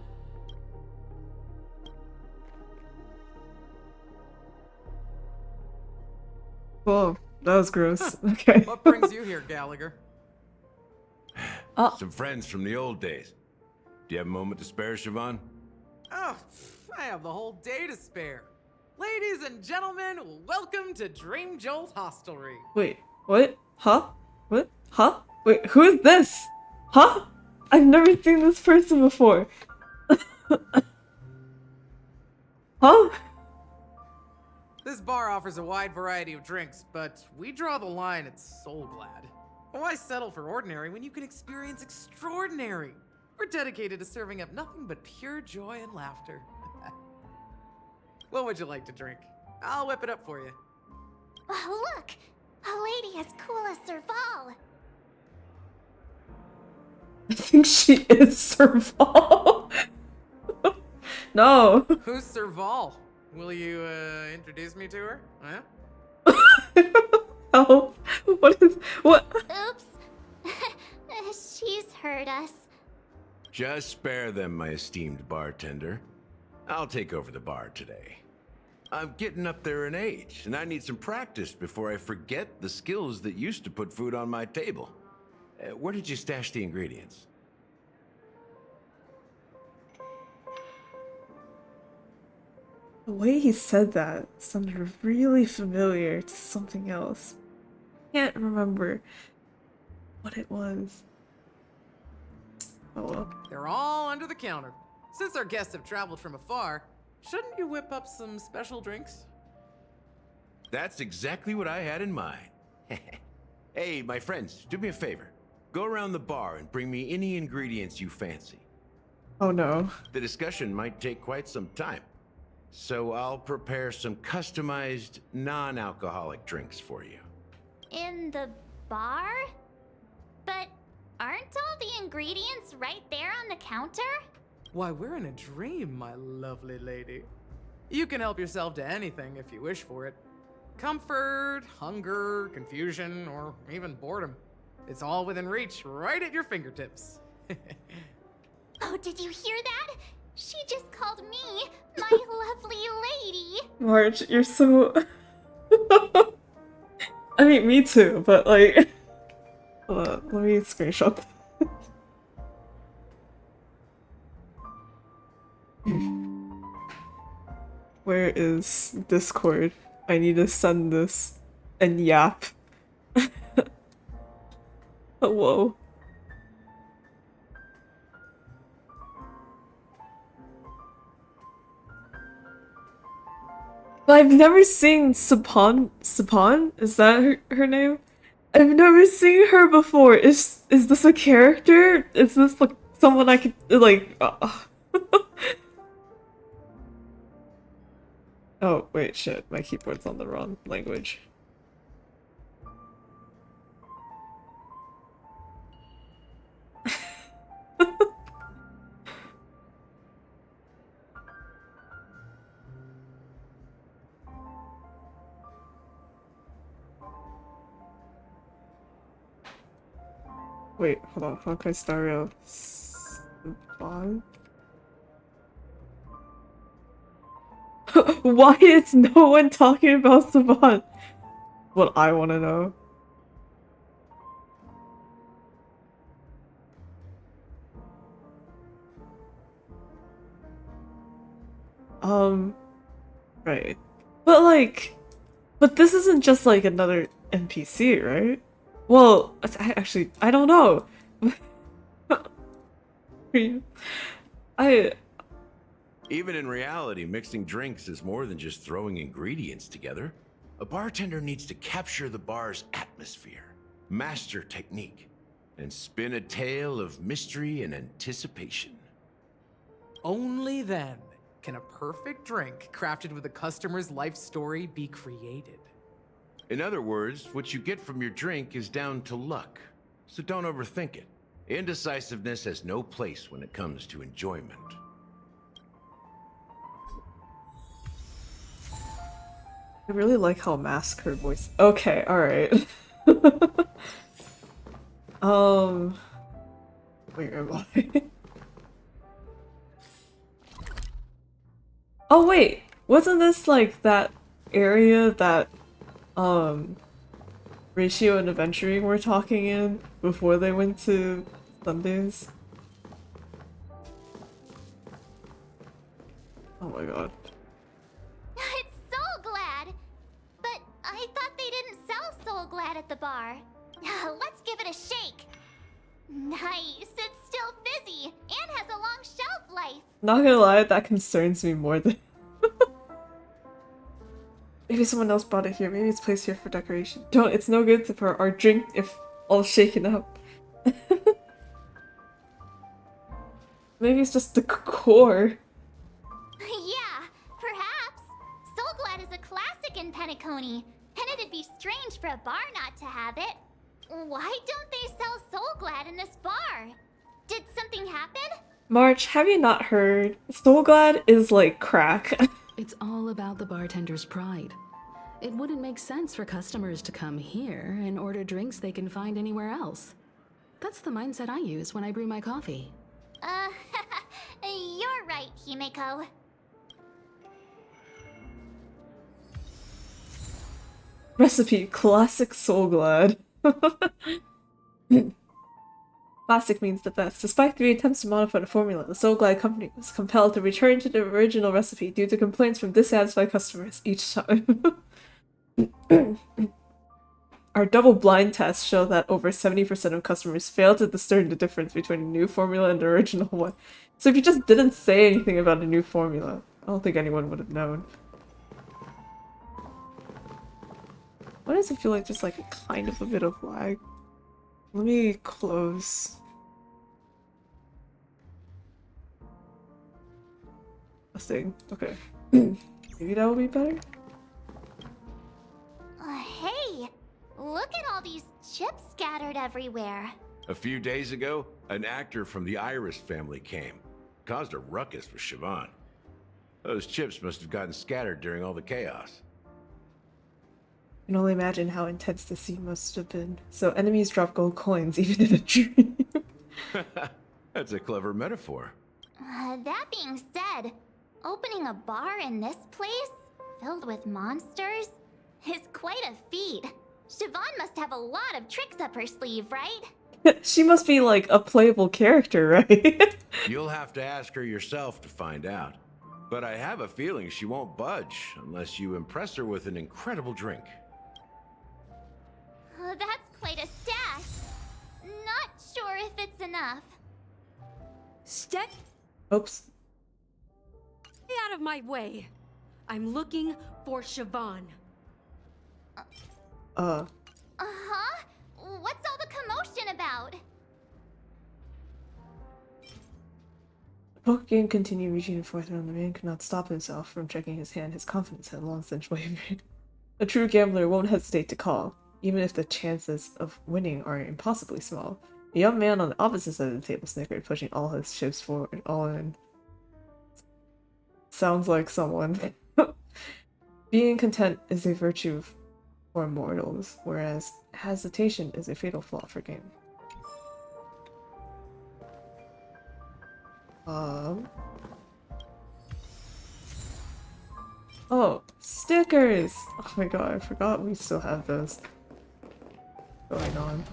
Whoa, that was gross. Okay. What brings you here, Gallagher? Some friends from the old days. Do you have a moment to spare, Siobhan? Oh, I have the whole day to spare. Ladies and gentlemen, welcome to Dream Jolt Hostelry. Wait, what? Huh? What? Huh? Wait, who is this? Huh? I've never seen this person before. Huh? This bar offers a wide variety of drinks, but we draw the line at Soulglad. Why settle for ordinary when you can experience extraordinary? We're dedicated to serving up nothing but pure joy and laughter. What would you like to drink? I'll whip it up for you. Look! A lady as cool as Serval! I think she is Serval. No. Who's Serval? Will you introduce me to her? Huh? Help. What is... What? Oops. She's heard us. Just spare them, my esteemed bartender. I'll take over the bar today. I'm getting up there in age, and I need some practice before I forget the skills that used to put food on my table. Where did you stash the ingredients? The way he said that sounded really familiar to something else. Can't remember what it was. Oh well. They're all under the counter. Since our guests have traveled from afar, shouldn't you whip up some special drinks? That's exactly what I had in mind. Hey, my friends, do me a favor. Go around the bar and bring me any ingredients you fancy. Oh no. The discussion might take quite some time, so I'll prepare some customized, non-alcoholic drinks for you. In the bar? But aren't all the ingredients right there on the counter? Why, we're in a dream, my lovely lady. You can help yourself to anything if you wish for it. Comfort, hunger, confusion, or even boredom. It's all within reach, right at your fingertips. Oh, did you hear that? She just called me my lovely lady. Marge, you're so... I mean, me too, but like... Hold on, let me screenshot this. Where is Discord? I need to send this and yap. Whoa. But I've never seen Sapon. Sapon? Is that her name? I've never seen her before. Is this a character? Is this like someone I could like? Oh wait, shit! My keyboard's on the wrong language. Wait, hold on. Honkai Star Rail. Saban? Why is no one talking about Saban? What I want to know. Right. But like, but this isn't just like another NPC, right? Well, I don't know. Even in reality, mixing drinks is more than just throwing ingredients together. A bartender needs to capture the bar's atmosphere, master technique, and spin a tale of mystery and anticipation. Only then can a perfect drink crafted with a customer's life story be created. In other words, what you get from your drink is down to luck, so don't overthink it. Indecisiveness has no place when it comes to enjoyment. I really like how mask her voice. Okay, alright. Where am I? Oh wait, wasn't this like that area that Ratio and Adventuring were talking in before they went to Sundays? Oh my god. It's Soul Glad! But I thought they didn't sell Soul Glad at the bar. Let's give it a shake. Nice, it's still fizzy and has a long shelf life. Not gonna lie, that concerns me more than maybe someone else brought it here. Maybe it's placed here for decoration. Don't. It's no good for our drink if all shaken up. Maybe it's just the core. Yeah, perhaps. Soul Glad is a classic in Penacony, and it'd be strange for a bar not to have it. Why don't they sell Soul Glad in this bar? Did something happen? March, have you not heard? Soul Glad is like crack. It's all about the bartender's pride. It wouldn't make sense for customers to come here and order drinks they can find anywhere else. That's the mindset I use when I brew my coffee. You're right, Himeko. Recipe, classic Soul Glad. Classic means the best. Despite 3 attempts to modify the formula, the Soul Glad company was compelled to return to the original recipe due to complaints from dissatisfied customers each time. Our double blind tests show that over 70% of customers failed to discern the difference between the new formula and the original one. So if you just didn't say anything about the new formula, I don't think anyone would have known. Why does it feel like just like kind of a bit of lag? Let me close a thing. Okay. Maybe that will be better? Hey, look at all these chips scattered everywhere. A few days ago, an actor from the Iris family came. Caused a ruckus with Siobhan. Those chips must have gotten scattered during all the chaos. I can only imagine how intense the scene must have been. So enemies drop gold coins even in a dream. That's a clever metaphor. That being said, opening a bar in this place, filled with monsters, is quite a feat. Siobhan must have a lot of tricks up her sleeve, right? She must be like a playable character, right? You'll have to ask her yourself to find out. But I have a feeling she won't budge unless you impress her with an incredible drink. That's quite a stash. Not sure if it's enough. Step Oops. out of my way. I'm looking for Siobhan. Uh-huh? What's all the commotion about? The poker game continued reaching forth, and the man could not stop himself from checking his hand. His confidence had long since wavered. A true gambler won't hesitate to call, even if the chances of winning are impossibly small. The young man on the opposite side of the table snickered, pushing all his chips forward, all in. Sounds like someone. Being content is a virtue for mortals, whereas hesitation is a fatal flaw for game. Oh, stickers! Oh my god, I forgot we still have those going on.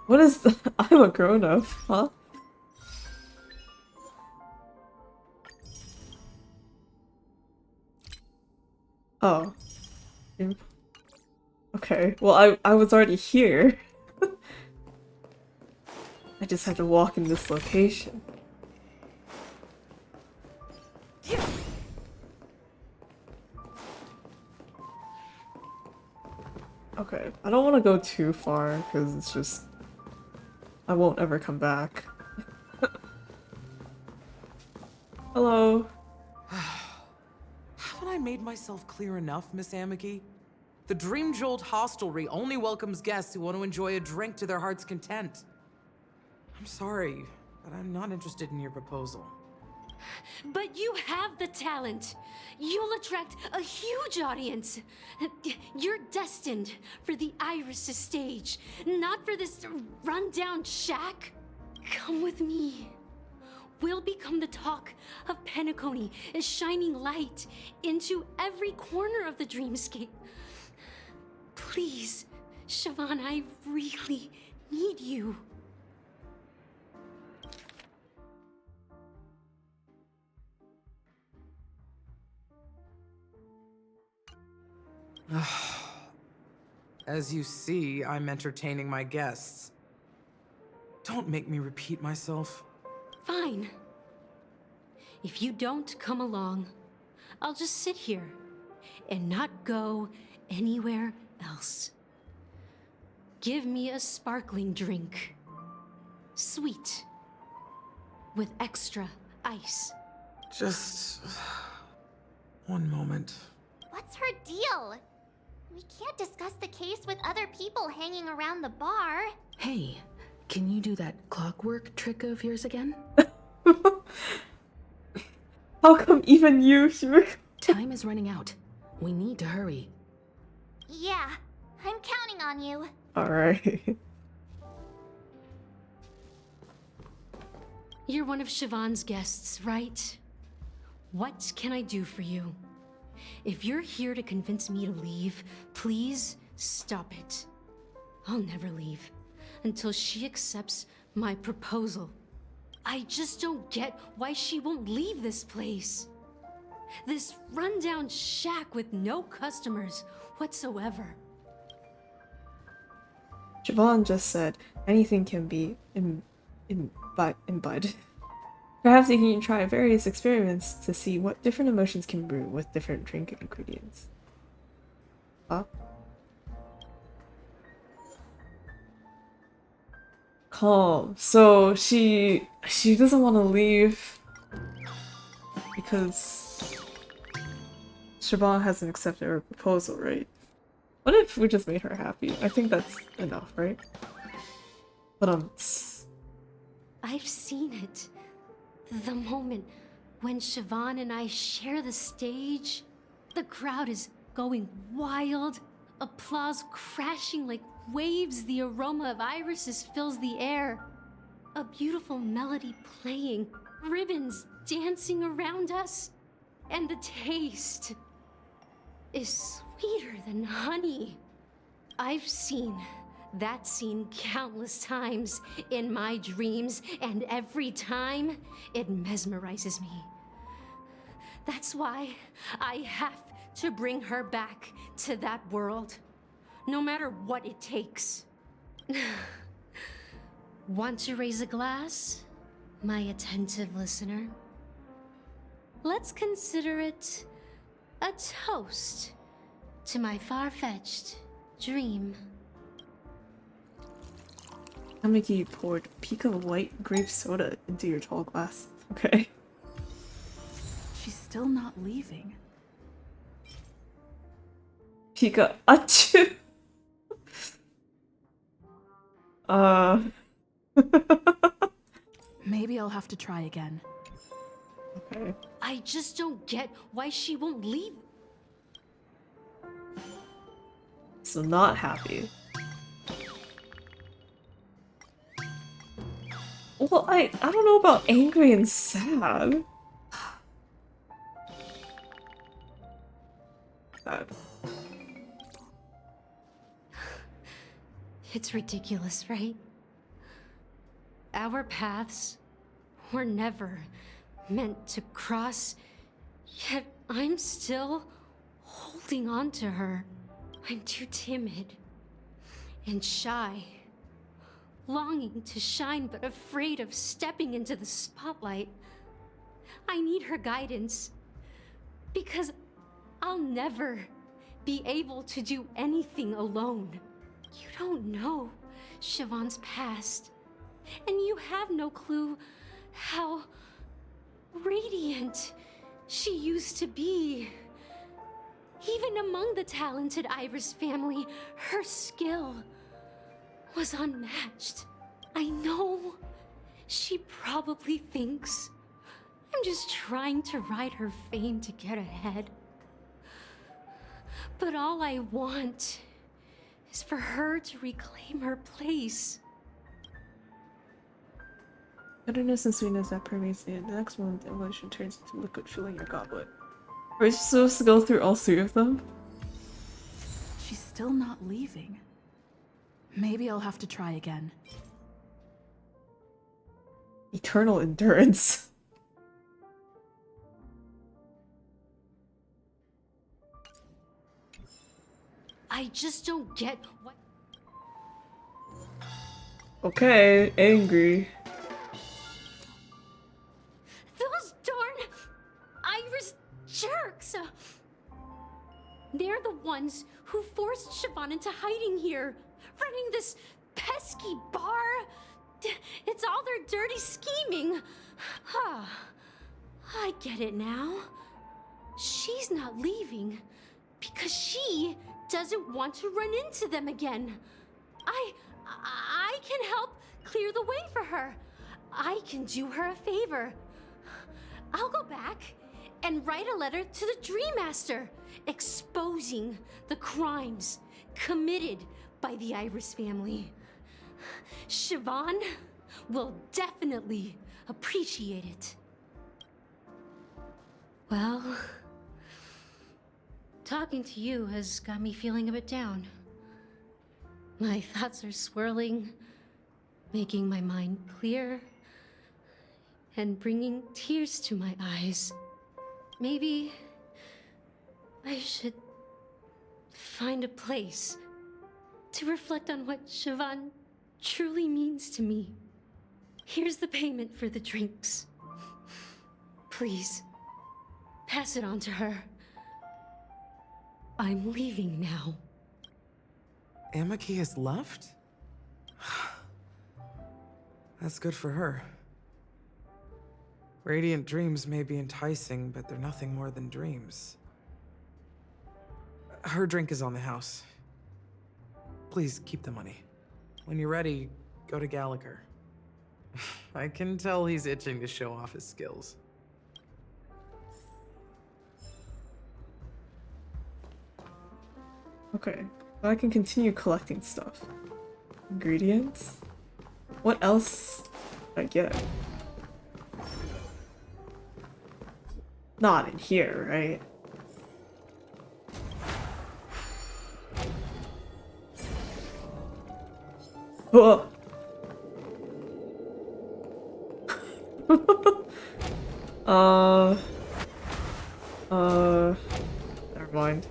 What is the— I'm a grown-up, huh? Oh. Okay, well I was already here. I just had to walk in this location. Okay, I don't want to go too far because it's just— I won't ever come back. Hello. Haven't I made myself clear enough, Miss Amiki? The Dream Jolt Hostelry only welcomes guests who want to enjoy a drink to their heart's content. I'm sorry, but I'm not interested in your proposal. But you have the talent. You'll attract a huge audience. You're destined for the Iris' stage, not for this rundown shack. Come with me. We'll become the talk of Penacony, shining light into every corner of the dreamscape. Please, Siobhan, I really need you. As you see, I'm entertaining my guests. Don't make me repeat myself. Fine. If you don't come along, I'll just sit here and not go anywhere else. Give me a sparkling drink. Sweet. With extra ice. Just one moment. What's her deal? We can't discuss the case with other people hanging around the bar. Hey, can you do that clockwork trick of yours again? How come even you, Time is running out. We need to hurry. Yeah, I'm counting on you. Alright. You're one of Siobhan's guests, right? What can I do for you? If you're here to convince me to leave, please stop it. I'll never leave until she accepts my proposal. I just don't get why she won't leave this place. This rundown shack with no customers whatsoever. Siobhan just said anything can be in bud. Perhaps you can try various experiments to see what different emotions can brew with different drink ingredients. Huh? Calm. So she doesn't want to leave because Siobhan hasn't accepted her proposal, right? What if we just made her happy? I think that's enough, right? But I've seen it. The moment when Siobhan and I share the stage, the crowd is going wild, applause crashing like waves, the aroma of irises fills the air, a beautiful melody playing, ribbons dancing around us, and the taste is sweeter than honey. I've seen that scene countless times in my dreams, and every time it mesmerizes me. That's why I have to bring her back to that world, no matter what it takes. Want to raise a glass, my attentive listener? Let's consider it a toast to my far-fetched dream. Kamiki poured Pika white grape soda into your tall glass. Okay. She's still not leaving. Pika, achoo! Maybe I'll have to try again. Okay. I just don't get why she won't leave. So not happy. Well, I don't know about angry and sad. Sad. It's ridiculous, right? Our paths were never meant to cross, yet I'm still holding on to her. I'm too timid and shy, longing to shine but afraid of stepping into the spotlight. I need her guidance because I'll never be able to do anything alone. You don't know Siobhan's past, and you have no clue how radiant she used to be. Even among the talented Iris family, her skill was unmatched. I know she probably thinks I'm just trying to ride her fame to get ahead. But all I want is for her to reclaim her place. Bitterness and sweetness that permeates the next moment, the emotion turns into liquid filling your goblet. Are we supposed to go through all 3 of them? She's still not leaving. Maybe I'll have to try again. Eternal endurance. I just don't get what. Okay, angry. Those darn Iris jerks! They're the ones who forced Siobhan into hiding here, running this pesky bar. It's all their dirty scheming. I get it now. She's not leaving because she doesn't want to run into them again. I can help clear the way for her. I can do her a favor. I'll go back and write a letter to the Dream Master, exposing the crimes committed by the Iris family. Siobhan will definitely appreciate it. Well, talking to you has got me feeling a bit down. My thoughts are swirling, making my mind clear, and bringing tears to my eyes. Maybe I should find a place to reflect on what Siobhan truly means to me. Here's the payment for the drinks. Please, pass it on to her. I'm leaving now. Amaki has left? That's good for her. Radiant dreams may be enticing, but they're nothing more than dreams. Her drink is on the house. Please keep the money. When you're ready, go to Gallagher. I can tell he's itching to show off his skills. Okay, so I can continue collecting stuff. Ingredients? What else did I get? Not in here, right? Oh. Never mind.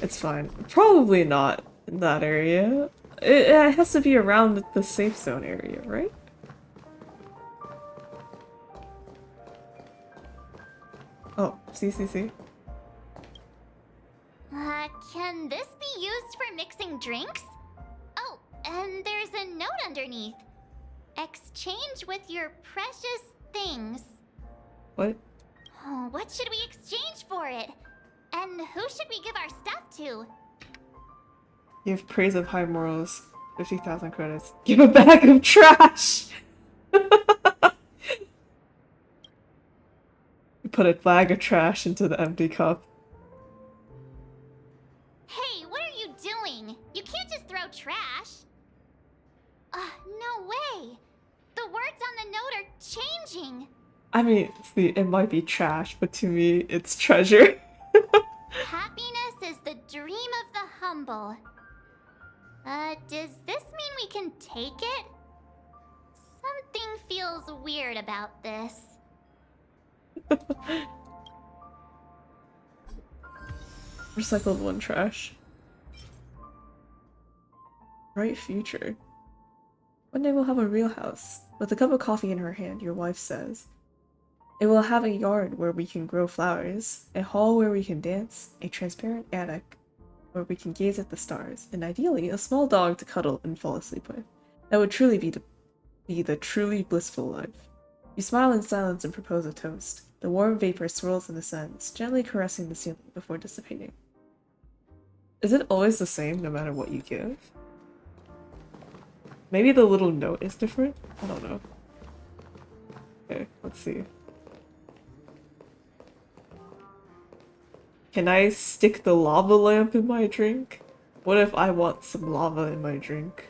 It's fine. Probably not in that area. It has to be around the safe zone area, right? Oh, see. Can this be used for mixing drinks? Oh, and there's a note underneath. Exchange with your precious things. What? Oh, what should we exchange for it? And who should we give our stuff to? Give praise of high morals. 50,000 credits. Give a bag of trash! You put a bag of trash into the empty cup. Hey, what are you doing? You can't just throw trash. No way. The words on the note are changing. I mean, see, it might be trash, but to me, it's treasure. Happiness is the dream of the humble. Does this mean we can take it? Something feels weird about this. Recycled one trash. Bright future. One day we'll have a real house. With a cup of coffee in her hand, your wife says. It will have a yard where we can grow flowers, a hall where we can dance, a transparent attic where we can gaze at the stars, and ideally a small dog to cuddle and fall asleep with. That would truly be the truly blissful life. You smile in silence and propose a toast. The warm vapor swirls in the sands, gently caressing the ceiling before dissipating. Is it always the same no matter what you give? Maybe the little note is different? I don't know. Okay, let's see. Can I stick the lava lamp in my drink? What if I want some lava in my drink?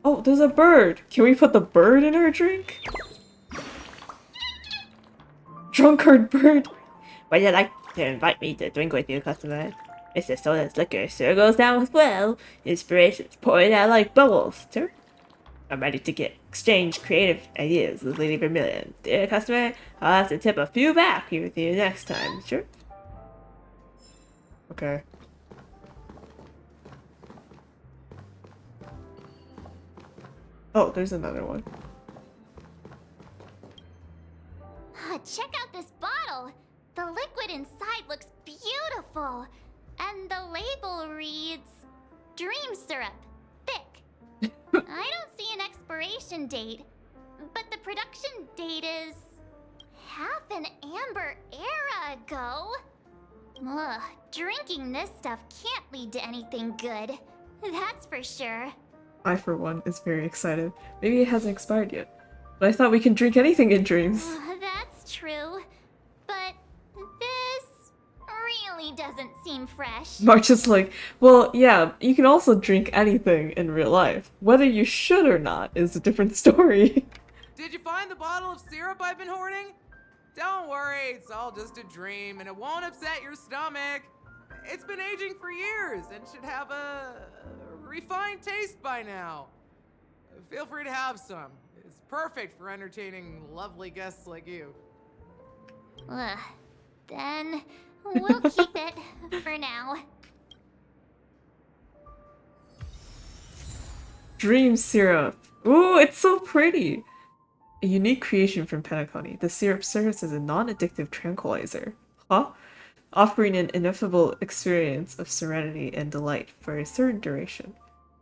Oh, there's a bird! Can we put the bird in our drink? Drunkard bird! Would you like to invite me to drink with you, customer? Mr. Soda's liquor sure goes down with well. Inspiration's pouring out like bubbles, sir. I'm ready to exchange creative ideas with Lady Vermilion. Dear customer, I'll have to tip a few back with you next time, sure? Okay. Oh, there's another one. Check out this bottle! The liquid inside looks beautiful! And the label reads... Dream syrup. Thick. I don't see an expiration date, but the production date is... half an amber era ago. Ugh, drinking this stuff can't lead to anything good. That's for sure. I, for one, is very excited. Maybe it hasn't expired yet. But I thought we can drink anything in dreams. That's true. But this really doesn't seem fresh. March is like, well, yeah, you can also drink anything in real life. Whether you should or not is a different story. Did you find the bottle of syrup I've been hoarding? Don't worry, it's all just a dream and it won't upset your stomach. It's been aging for years and should have a refined taste by now. Feel free to have some. It's perfect for entertaining lovely guests like you. Then we'll keep it for now. Dream syrup. Ooh, it's so pretty. A unique creation from Penacony. The syrup serves as a non-addictive tranquilizer. Huh? Offering an ineffable experience of serenity and delight for a certain duration.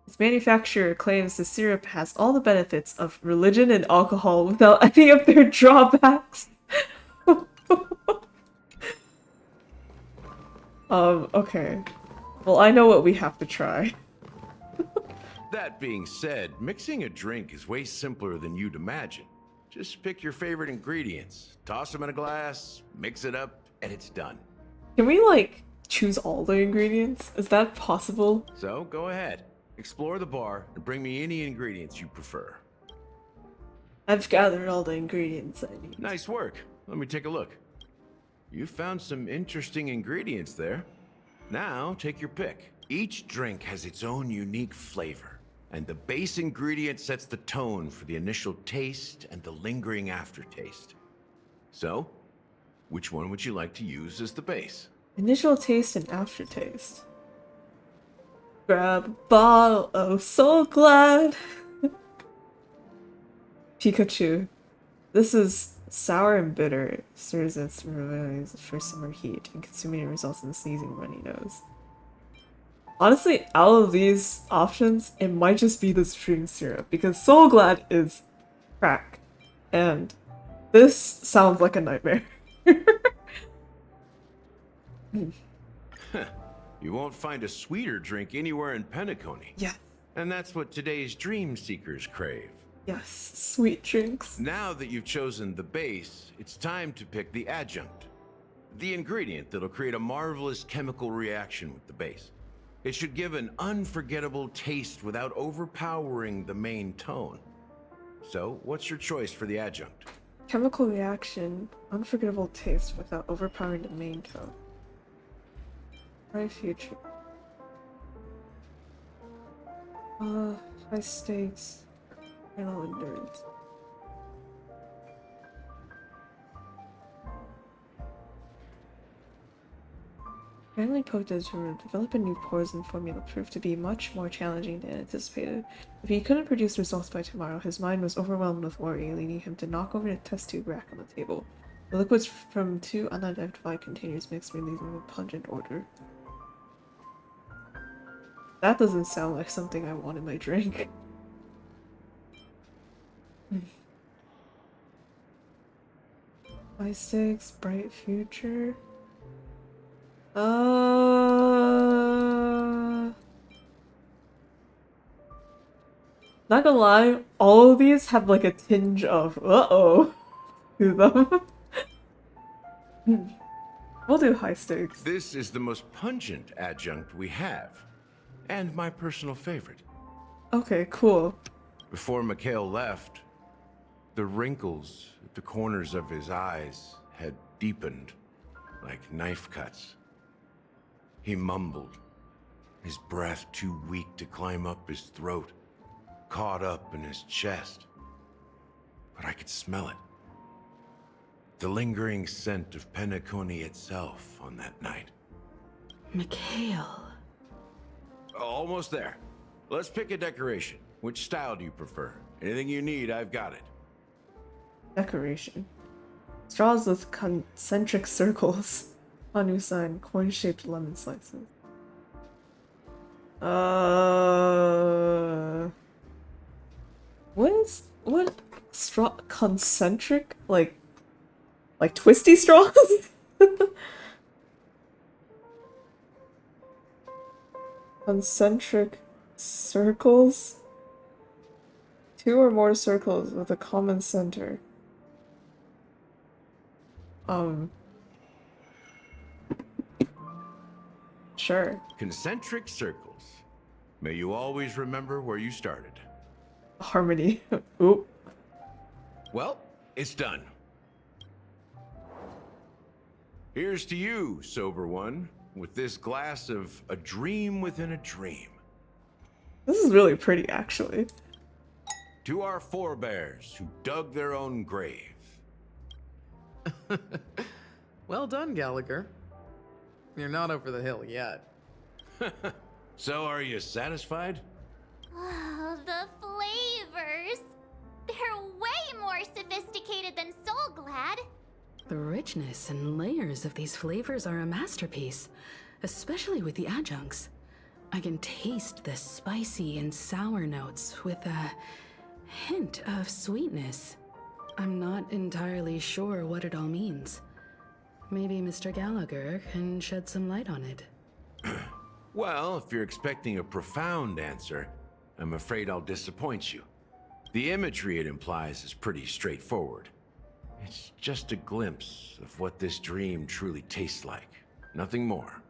Its manufacturer claims the syrup has all the benefits of religion and alcohol without any of their drawbacks. Okay. Well, I know what we have to try. That being said, mixing a drink is way simpler than you'd imagine. Just pick your favorite ingredients, toss them in a glass, mix it up, and it's done. Can we, like, choose all the ingredients? Is that possible? So, go ahead. Explore the bar and bring me any ingredients you prefer. I've gathered all the ingredients I need. Nice work. Let me take a look. You found some interesting ingredients there. Now, take your pick. Each drink has its own unique flavor, and the base ingredient sets the tone for the initial taste and the lingering aftertaste. So, which one would you like to use as the base? Initial taste and aftertaste. Grab a bottle of Soul Glad. Pikachu. This is sour and bitter. Serves as revives for summer heat, and consuming it results in sneezing runny nose. Honestly, out of these options, it might just be this dream syrup, because Soul Glad is crack. And this sounds like a nightmare. You won't find a sweeter drink anywhere in Penacony. Yeah. And that's what today's dream seekers crave. Yes, sweet drinks. Now that you've chosen the base, it's time to pick the adjunct. The ingredient that'll create a marvelous chemical reaction with the base. It should give an unforgettable taste without overpowering the main tone. So, what's your choice for the adjunct? Chemical reaction, unforgettable taste without overpowering the main tone. Bright future. High stakes. Final endurance. Randomly poked as to develop a new poison formula proved to be much more challenging than anticipated. If he couldn't produce results by tomorrow, his mind was overwhelmed with worry, leading him to knock over the test tube rack on the table. The liquids from 2 unidentified containers mixed, releasing a pungent odor. That doesn't sound like something I want in my drink. High stakes, bright future. Not gonna lie, all of these have like a tinge of uh-oh. do them. We'll do high stakes. This is the most pungent adjunct we have, and my personal favorite. Okay, cool. Before Mikhail left, the wrinkles at the corners of his eyes had deepened like knife cuts. He mumbled, his breath too weak to climb up his throat, caught up in his chest. But I could smell it. The lingering scent of Penacony itself on that night. Mikhail. Almost there. Let's pick a decoration. Which style do you prefer? Anything you need, I've got it. Decoration. Straws with concentric circles. On your sign, coin-shaped lemon slices. What straw concentric? Like twisty straws? Concentric circles? 2 or more circles with a common center. Sure. Concentric circles. May you always remember where you started. Harmony. Oop. Well, it's done. Here's to you, sober one, with this glass of a dream within a dream. This is really pretty, actually. To our forebears who dug their own grave. Well done, Gallagher. You're not over the hill yet. So, are you satisfied? Oh, the flavors! They're way more sophisticated than Soulglad. The richness and layers of these flavors are a masterpiece, especially with the adjuncts. I can taste the spicy and sour notes with a hint of sweetness. I'm not entirely sure what it all means. Maybe Mr. Gallagher can shed some light on it. Well, if you're expecting a profound answer, I'm afraid I'll disappoint you. The imagery it implies is pretty straightforward. It's just a glimpse of what this dream truly tastes like. Nothing more.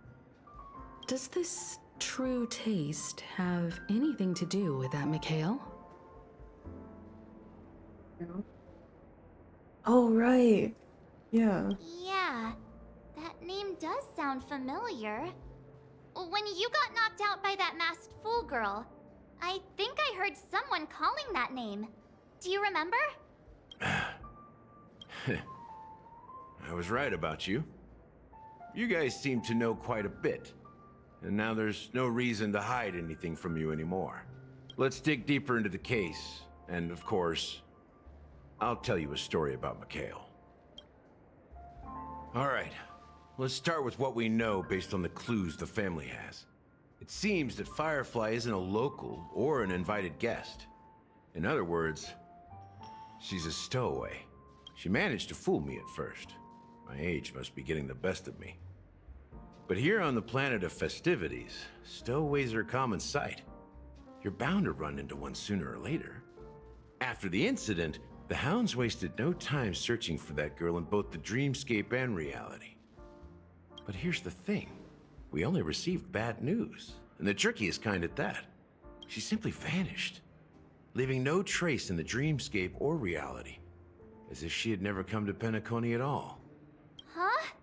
Does this true taste have anything to do with that Mikhail? Oh, right. Yeah. Yeah, that name does sound familiar. When you got knocked out by that masked fool girl, I think I heard someone calling that name. Do you remember? I was right about you. You guys seem to know quite a bit. And now there's no reason to hide anything from you anymore. Let's dig deeper into the case. And of course, I'll tell you a story about Mikhail. Alright, let's start with what we know based on the clues the family has. It seems that Firefly isn't a local or an invited guest. In other words, she's a stowaway. She managed to fool me at first. My age must be getting the best of me. But here on the planet of festivities, stowaways are a common sight. You're bound to run into one sooner or later. After the incident, the Hounds wasted no time searching for that girl in both the dreamscape and reality. But here's the thing. We only received bad news, and the trickiest kind at that. She simply vanished, leaving no trace in the dreamscape or reality, as if she had never come to Penacony at all. Huh?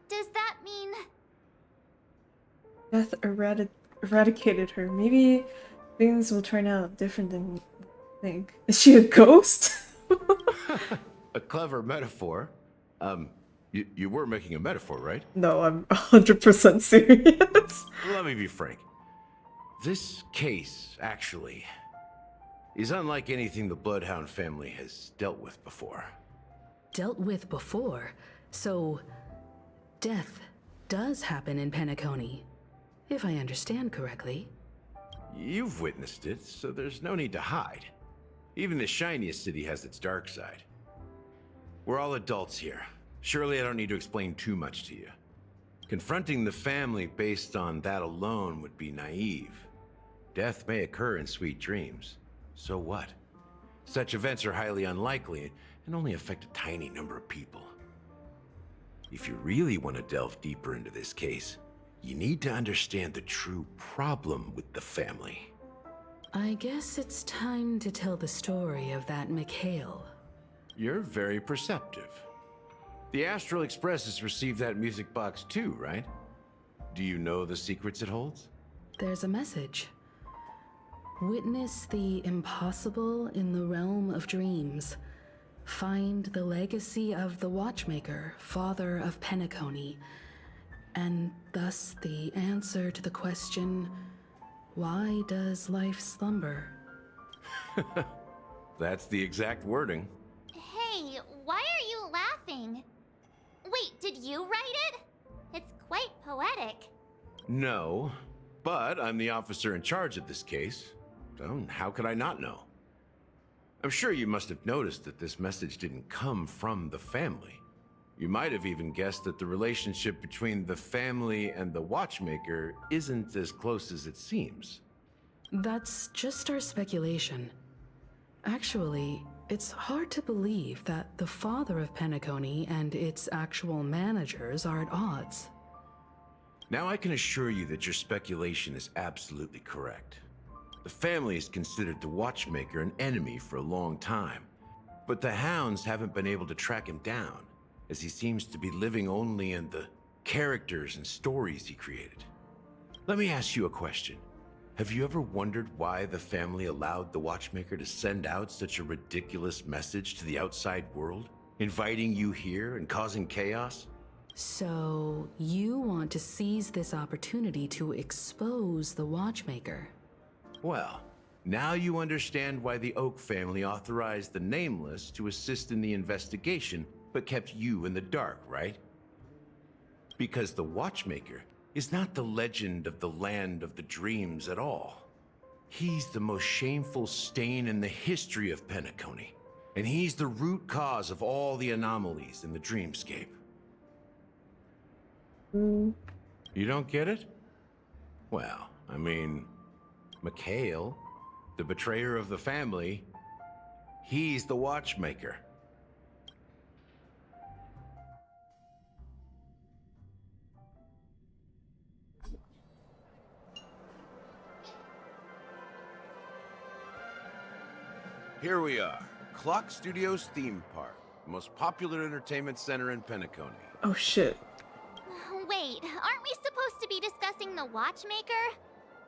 Does that mean... Death eradicated her. Maybe things will turn out different than we think. Is she a ghost? A clever metaphor. You were making a metaphor, right? No, I'm 100% serious. Let me be frank. This case, actually, is unlike anything the Bloodhound family has dealt with before. Dealt with before? So, death does happen in Penacony, if I understand correctly. You've witnessed it, so there's no need to hide. Even the shiniest city has its dark side. We're all adults here. Surely I don't need to explain too much to you. Confronting the family based on that alone would be naive. Death may occur in sweet dreams. So what? Such events are highly unlikely, and only affect a tiny number of people. If you really want to delve deeper into this case, you need to understand the true problem with the family. I guess it's time to tell the story of that Mikhail. You're very perceptive. The Astral Express has received that music box too, right? Do you know the secrets it holds? There's a message. Witness the impossible in the realm of dreams. Find the legacy of the Watchmaker, father of Penacony, and thus the answer to the question, why does life slumber? That's the exact wording. Hey, why are you laughing? Wait, did you write it? It's quite poetic. No, but I'm the officer in charge of this case, so how could I not know? I'm sure you must have noticed that this message didn't come from the family. You might have even guessed that the relationship between the family and the Watchmaker isn't as close as it seems. That's just our speculation. Actually, it's hard to believe that the father of Penacony and its actual managers are at odds. Now I can assure you that your speculation is absolutely correct. The family has considered the Watchmaker an enemy for a long time, but the Hounds haven't been able to track him down, as he seems to be living only in the characters and stories he created. Let me ask you a question. Have you ever wondered why the family allowed the Watchmaker to send out such a ridiculous message to the outside world, inviting you here and causing chaos? So, you want to seize this opportunity to expose the Watchmaker? Well, now you understand why the Oak family authorized the Nameless to assist in the investigation, but kept you in the dark, right? Because the Watchmaker is not the legend of the Land of the Dreams at all. He's the most shameful stain in the history of Penacony, and he's the root cause of all the anomalies in the dreamscape. You don't get it? Well, I mean, Mikhail, the betrayer of the family, he's the Watchmaker. Here we are, Clock Studios Theme Park, the most popular entertainment center in Penacony. Oh shit. Wait, aren't we supposed to be discussing the Watchmaker?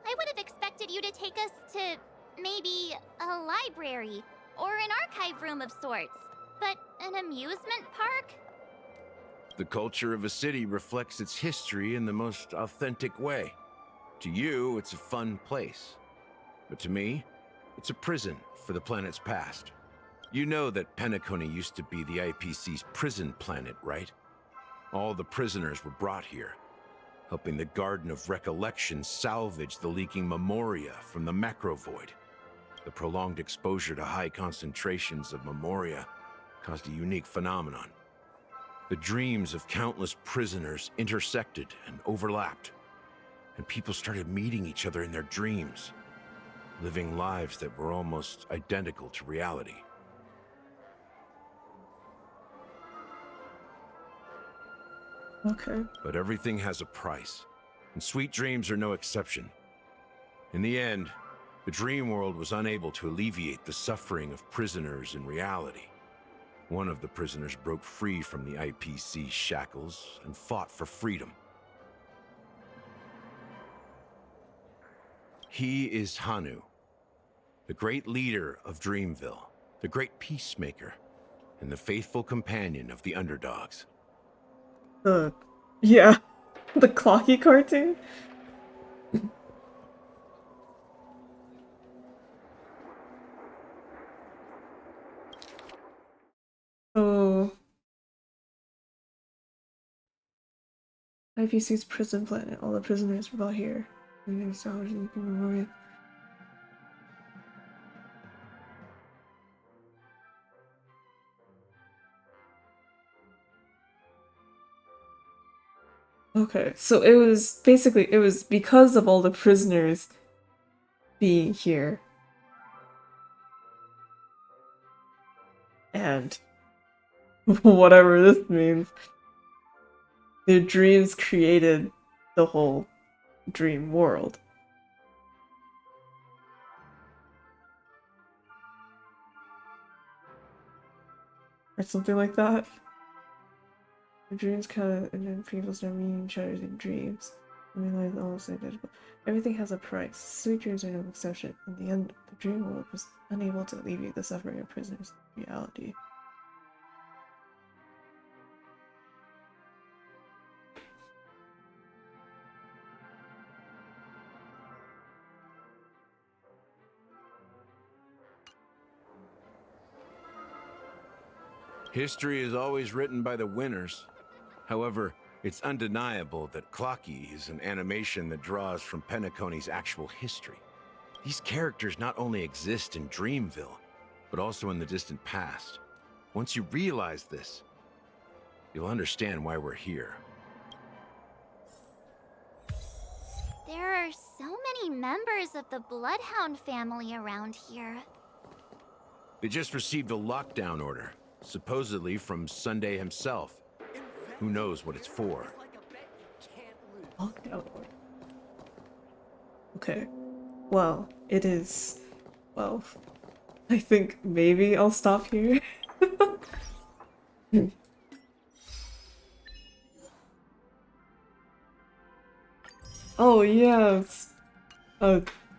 I would have expected you to take us to maybe a library or an archive room of sorts, but an amusement park? The culture of a city reflects its history in the most authentic way. To you, it's a fun place. But to me, it's a prison for the planet's past. You know that Penacony used to be the IPC's prison planet, right? All the prisoners were brought here, helping the Garden of Recollection salvage the leaking memoria from the macrovoid. The prolonged exposure to high concentrations of memoria caused a unique phenomenon. The dreams of countless prisoners intersected and overlapped, and people started meeting each other in their dreams, living lives that were almost identical to reality. Okay. But everything has a price, and sweet dreams are no exception. In the end, the dream world was unable to alleviate the suffering of prisoners in reality. One of the prisoners broke free from the IPC shackles and fought for freedom. He is Hanu, the great leader of Dreamville, the great peacemaker, and the faithful companion of the underdogs. Yeah, the Clocky cartoon. Oh. IPC's prison planet. All the prisoners were brought here. Okay, so it was basically, it was because of all the prisoners being here. And Whatever this means. Their dreams created the whole dream world. Or something like that. The dreams kind of, and then people's their meaning shatters in dreams. I mean, like, almost identical. Everything has a price. Sweet dreams are no exception. In the end, the dream world was unable to alleviate the suffering of prisoners in reality. History is always written by the winners. However, it's undeniable that Clocky is an animation that draws from Penacony's actual history. These characters not only exist in Dreamville, but also in the distant past. Once you realize this, you'll understand why we're here. There are so many members of the Bloodhound family around here. They just received a lockdown order, supposedly from Sunday himself. Who knows what it's for? Lockdown order. Okay. Well, it is 12. I think maybe I'll stop here. Oh, yes.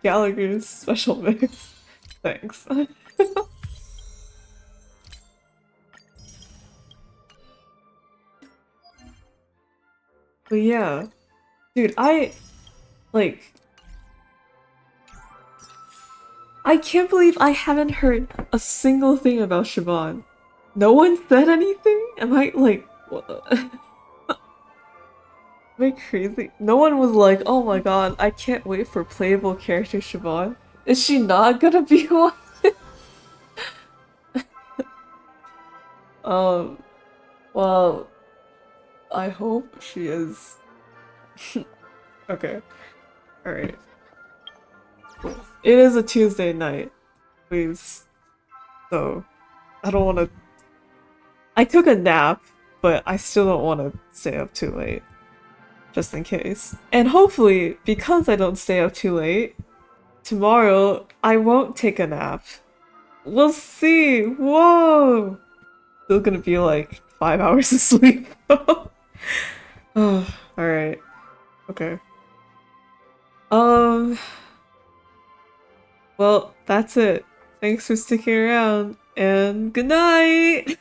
Gallagher's special mix. Thanks. But yeah. Dude, I can't believe I haven't heard a single thing about Siobhan. No one said anything? Am I like, what the? Am I crazy? No one was like, oh my god, I can't wait for playable character Siobhan. Is she not gonna be one? Well, I hope she is. Okay. Alright. It is a Tuesday night, please. So, I don't want to... I took a nap, but I still don't want to stay up too late. Just in case. And hopefully, because I don't stay up too late, tomorrow I won't take a nap. We'll see! Whoa! Still gonna be like 5 hours of sleep. Oh, alright. Okay. Well, that's it. Thanks for sticking around, and good night!